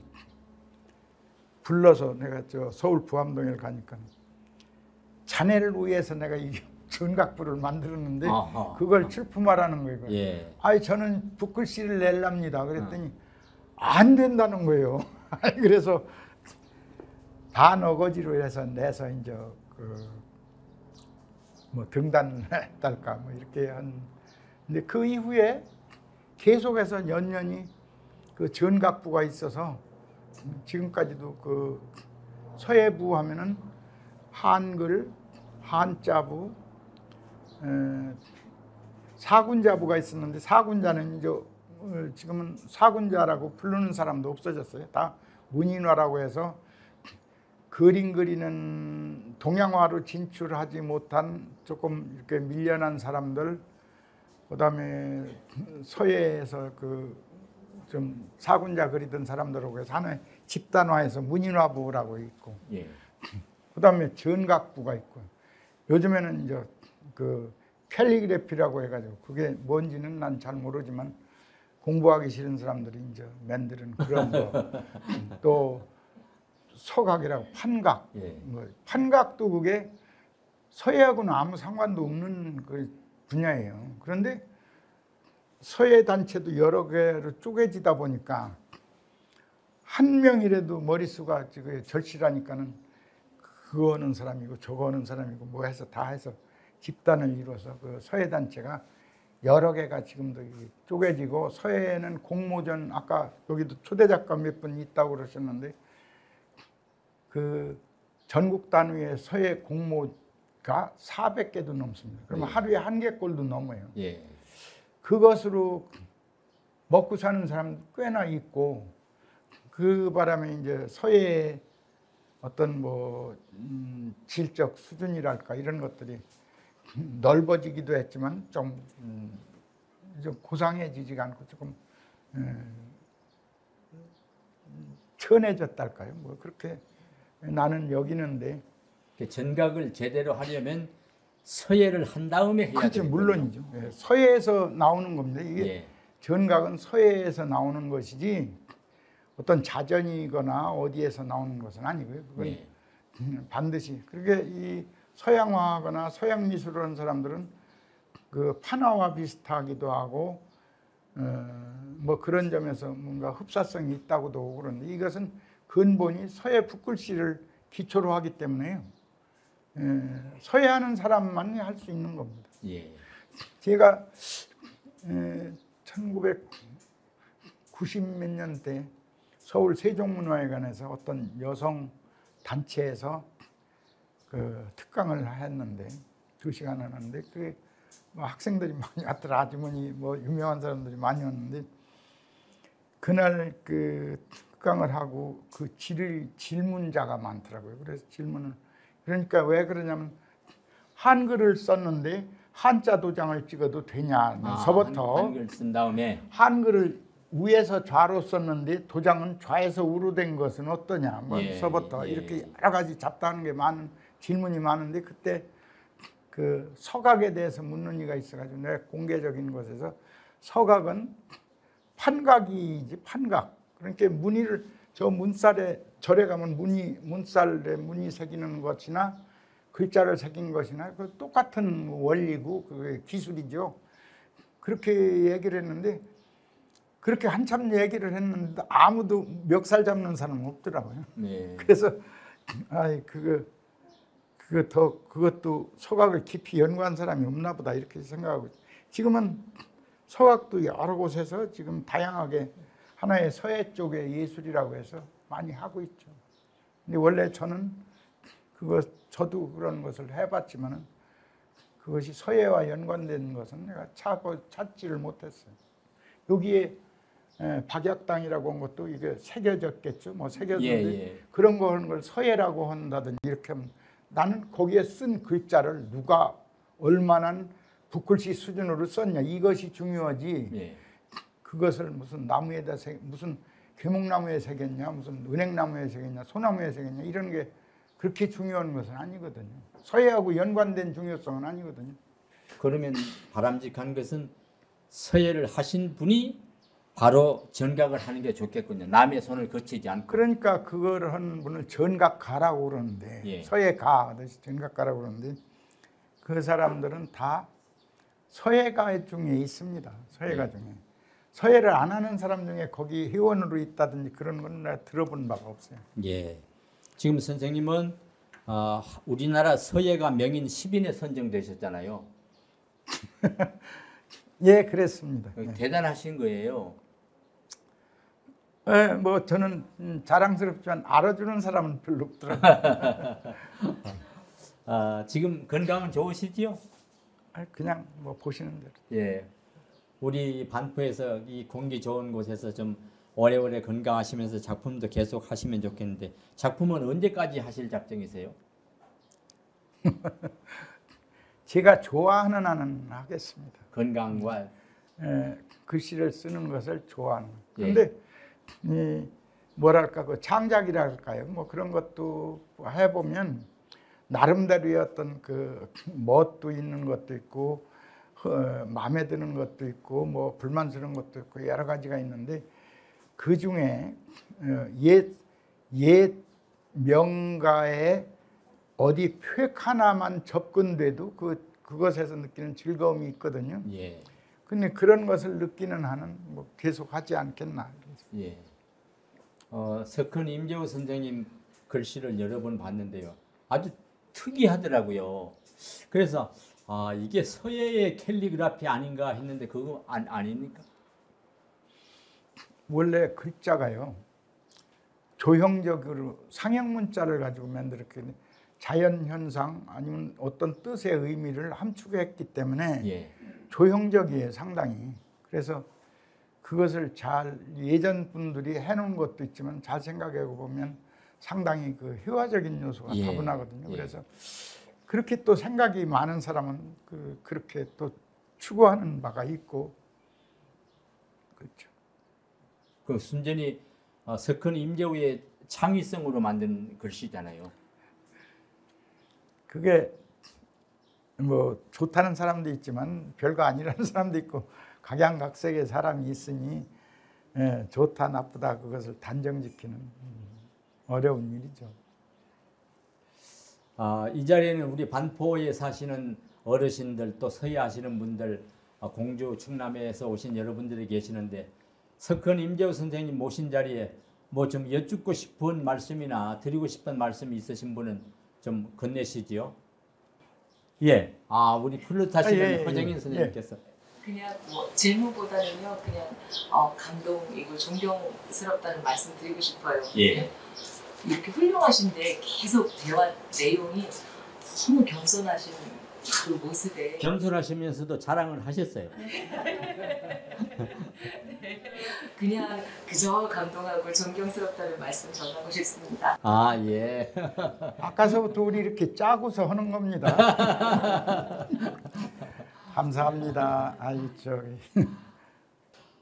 불러서 내가 저 서울 부암동에 가니까 자네를 위해서 내가 이 전각부를 만들었는데 아하. 그걸 출품하라는 거예요. 예. 아니 저는 붓글씨를 낼랍니다. 그랬더니 안 된다는 거예요. 그래서 반어거지로 해서 내서 이제 뭐 등단했달까 뭐 이렇게 근데 그 이후에 계속해서 연년이 그 전각부가 있어서 지금까지도 그 서예부 하면은 한글, 한자부, 사군자부가 있었는데 사군자는 이제 지금은 사군자라고 부르는 사람도 없어졌어요. 다 문인화라고 해서 그림 그리는 동양화로 진출하지 못한 조금 이렇게 밀려난 사람들, 그다음에 서예에서 좀 사군자 그리던 사람들하고 해서 하나의 집단화해서 문인화부라고 있고, 예. 그다음에 전각부가 있고, 요즘에는 이제 그 캘리그래피라고 해가지고 그게 뭔지는 난 잘 모르지만 공부하기 싫은 사람들이 이제 만드는 그런 거, 또 서각이라고 판각, 예. 뭐 판각도 그게 서예하고는 아무 상관도 없는 그 분야예요. 그런데 서예 단체도 여러 개로 쪼개지다 보니까 한 명이라도 머릿수가 지금 절실하니까는 그거 하는 사람이고 저거 하는 사람이고 뭐 해서 다 해서 집단을 이루어서 그 서예 단체가 여러 개가 지금도 쪼개지고, 서예는 공모전, 아까 여기도 초대 작가 몇 분 있다고 그러셨는데 그 전국 단위의 서예 공모가 400개도 넘습니다. 그러면 예. 하루에 1개꼴도 넘어요. 예. 그것으로 먹고 사는 사람 꽤나 있고, 그 바람에 이제 서예의 어떤 뭐 질적 수준이랄까 이런 것들이 넓어지기도 했지만 좀 고상해지지가 않고 조금 천해졌달까요? 뭐 그렇게 나는 여기는데. 전각을 제대로 하려면 서예를 한 다음에 해야 그렇죠, 되겠군요. 물론이죠. 예, 서예에서 나오는 겁니다. 이게 예. 전각은 서예에서 나오는 것이지 어떤 자전이거나 어디에서 나오는 것은 아니고요. 그건 예. 반드시. 그렇게 이 서양화하거나 서양 미술을 하는 사람들은 그 판화와 비슷하기도 하고 뭐 그런 점에서 뭔가 흡사성이 있다고도 하고 그러는데, 이것은 근본이 서예 붓글씨를 기초로 하기 때문에요. 서예하는 사람만이 할 수 있는 겁니다. 예. 제가 1990 몇 년대 서울 세종문화회관에서 어떤 여성 단체에서 그 특강을 했는데 2시간 하는데 그 뭐 학생들이 많이 왔더라. 아주머니 뭐 유명한 사람들이 많이 왔는데 그날 그 특강을 하고 그 질문자가 많더라고요. 그래서 질문을, 그러니까 왜 그러냐면 한글을 썼는데 한자 도장을 찍어도 되냐면서부터 한글 쓴 다음에 한글을 위에서 좌로 썼는데 도장은 좌에서 우로 된 것은 어떠냐 뭐서부터 예. 이렇게 여러 가지 잡다하는 게 많은 질문이 많은데, 그때 그 서각에 대해서 묻는 이가 있어가지고 내가 공개적인 곳에서 서각은 판각이지, 판각. 그러니까 무늬를 저 문살에 절에 가면 문살에 무늬 새기는 것이나 글자를 새긴 것이나 그 똑같은 원리고 그게 기술이죠. 그렇게 얘기를 했는데, 그렇게 한참 얘기를 했는데 아무도 멱살 잡는 사람은 없더라고요. 네. 그래서 아이 그것도 서각을 깊이 연구한 사람이 없나 보다 이렇게 생각하고, 지금은 서각도 여러 곳에서 지금 다양하게 하나의 서예 쪽의 예술이라고 해서 많이 하고 있죠. 근데 원래 저는 저도 그런 것을 해봤지만은 그것이 서예와 연관된 것은 내가 찾지를 못했어요. 여기에 박약당이라고 한 것도 이게 새겨졌겠죠. 뭐 새겨졌는데 그런 거 하는 걸 서예라고 한다든지 이렇게 하면, 나는 거기에 쓴 글자를 누가 얼마나 붓글씨 수준으로 썼냐 이것이 중요하지. 그것을 무슨 나무에다 무슨 괴목나무에 새겼냐, 무슨 은행나무에 새겼냐, 소나무에 새겼냐 이런 게 그렇게 중요한 것은 아니거든요. 서예하고 연관된 중요성은 아니거든요. 그러면 바람직한 것은 서예를 하신 분이 바로 전각을 하는 게 좋겠군요. 남의 손을 거치지 않고. 그러니까 그거를 하는 분을 전각가라고 그러는데 예. 서예가 하듯이 전각가라고 그러는데 그 사람들은 다 서예가 중에 있습니다. 서예가 예. 중에. 서예를 안 하는 사람 중에 거기 회원으로 있다든지 그런 건 내가 들어본 바가 없어요. 예. 지금 선생님은 우리나라 서예가 명인 10인에 선정되셨잖아요. 예, 그랬습니다. 예. 대단하신 거예요. 예, 뭐 저는 자랑스럽지만 알아주는 사람은 별로 없더라고요. 지금 건강은 좋으시지요? 그냥 뭐 보시는 대로. 예. 우리 반포에서 이 공기 좋은 곳에서 좀 오래오래 건강하시면서 작품도 계속 하시면 좋겠는데 작품은 언제까지 하실 작정이세요? 제가 좋아하는 한은 하겠습니다. 건강과 글씨를 쓰는 것을 좋아하는. 예. 그런데 뭐랄까 그 창작이랄까요? 뭐 그런 것도 해보면 나름대로의 어떤 그 멋도 있는 것도 있고 마음에 드는 것도 있고 뭐 불만스러운 것도 있고 여러 가지가 있는데 그 중에 옛 명가에 어디 표획 하나만 접근돼도 그것에서 느끼는 즐거움이 있거든요. 예. 근데 그런 것을 느끼는 한은 뭐 계속 하지 않겠나. 예. 석헌 임재호 선생님 글씨를 여러 번 봤는데요. 아주 특이하더라고요. 그래서 이게 서예의 캘리그라피 아닌가 했는데 그거 아닙니까? 원래 글자가요. 조형적으로 상형 문자를 가지고 만들었거든요. 자연 현상 아니면 어떤 뜻의 의미를 함축했기 때문에 예. 조형적이에요, 상당히. 그래서 그것을 잘 예전 분들이 해놓은 것도 있지만 잘 생각해 보면 상당히 그 회화적인 요소가 예. 다분하거든요. 예. 그래서 그렇게 또 생각이 많은 사람은 그렇게 또 추구하는 바가 있고 그렇죠. 그 순전히 석헌 임재호의 창의성으로 만든 글씨잖아요. 그게 뭐 좋다는 사람도 있지만 별거 아니라는 사람도 있고 각양각색의 사람이 있으니 좋다 나쁘다 그것을 단정짓기는 어려운 일이죠. 이 자리에는 우리 반포에 사시는 어르신들 또 서예하시는 분들 공주 충남에서 오신 여러분들이 계시는데 석헌 임재호 선생님 모신 자리에 뭐 좀 여쭙고 싶은 말씀이나 드리고 싶은 말씀이 있으신 분은 좀 건네시지요. 예. 우리 플룻 하시는 허정인 선생님께서. 그냥 뭐 질문보다는요, 그냥 감동이고 존경스럽다는 말씀 드리고 싶어요. 예. 이렇게 훌륭하신데 계속 대화 내용이 너무 겸손하신 그 모습에 겸손하시면서도 자랑을 하셨어요. 그냥 그저 감동하고 존경스럽다는 말씀 전하고 싶습니다. 예. 아까서부터 우리 이렇게 짜고서 하는 겁니다. 감사합니다.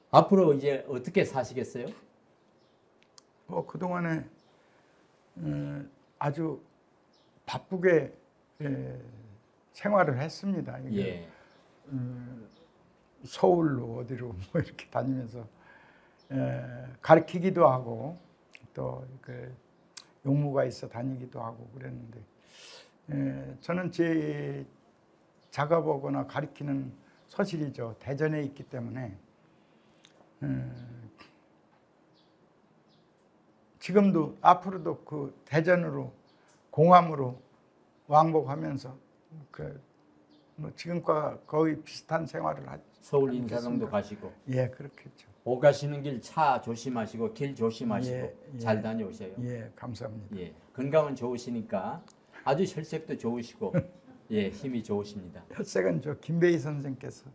앞으로 이제 어떻게 사시겠어요? 그동안에 아주 바쁘게 생활을 했습니다. 예. 서울로 어디로 뭐 이렇게 다니면서 가르치기도 하고 또 용무가 있어 다니기도 하고 그랬는데 저는 제 작업하거나 가르치는 서실이죠. 대전에 있기 때문에 지금도 앞으로도 그 대전으로 공함으로 왕복하면서 뭐 지금과 거의 비슷한 생활을 하죠. 서울 인사동도 가시고. 예, 그렇겠죠. 오가시는 길 차 조심하시고 길 조심하시고 예. 잘 다녀오셔요. 예, 감사합니다. 예, 건강은 좋으시니까 아주 혈색도 좋으시고 예, 힘이 좋으십니다. 혈색은 저 김배희 선생께서.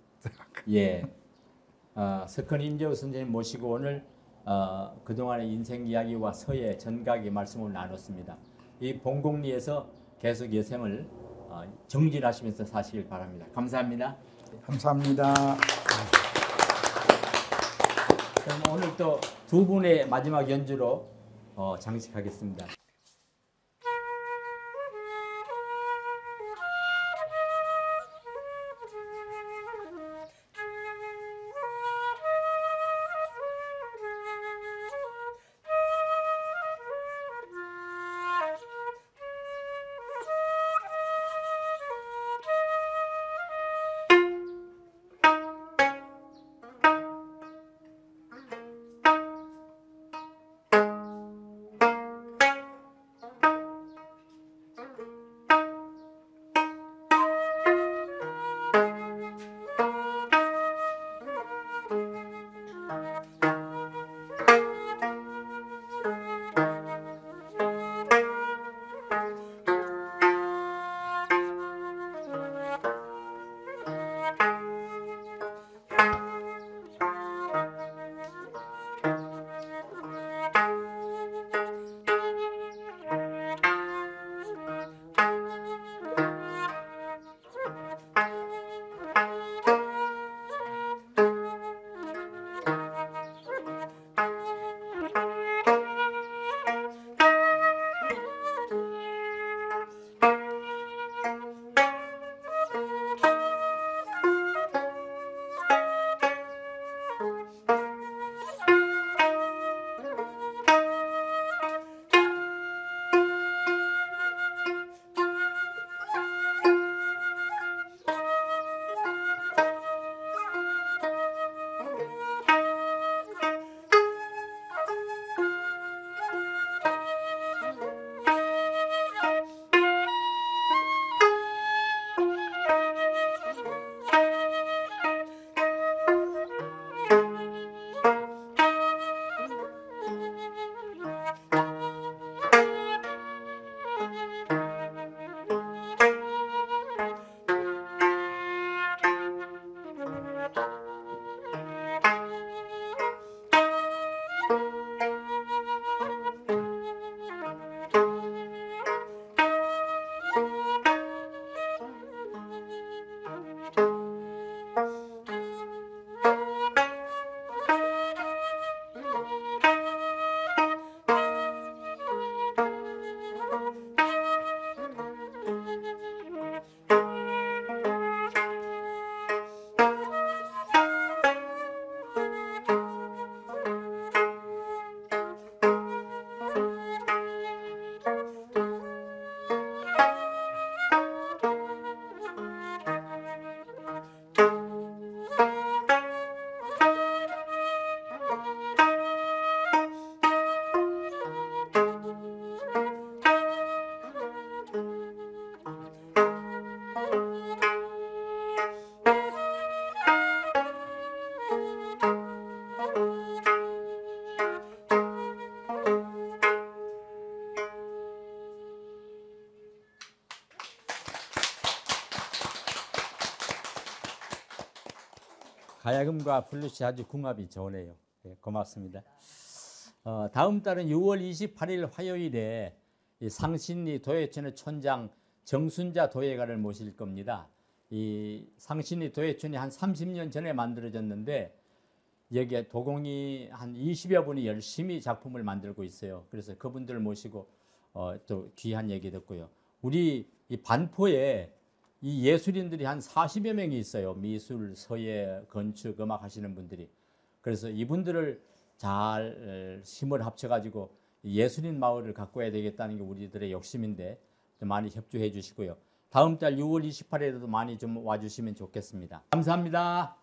예, 석헌 임재호 선생님 모시고 오늘 그동안의 인생 이야기와 서예 전각의 말씀을 나눴습니다. 이 봉곡리에서 계속 여생을 정진하시면서 사시길 바랍니다. 감사합니다. 감사합니다. 그럼 오늘 또 두 분의 마지막 연주로 장식하겠습니다. 가야금과 블루시 아주 궁합이 좋네요. 네, 고맙습니다. 다음 달은 6월 28일 화요일에 이 상신리 도예촌의 촌장 정순자 도예가를 모실 겁니다. 이 상신리 도예촌이 한 30년 전에 만들어졌는데 여기에 도공이 한 20여 분이 열심히 작품을 만들고 있어요. 그래서 그분들을 모시고 또 귀한 얘기 듣고요. 우리 이 반포에 이 예술인들이 한 40여 명이 있어요. 미술, 서예, 건축, 음악 하시는 분들이. 그래서 이분들을 잘 힘을 합쳐가지고 예술인 마을을 가꿔야 되겠다는 게 우리들의 욕심인데 많이 협조해 주시고요. 다음 달 6월 28일에도 많이 좀 와주시면 좋겠습니다. 감사합니다.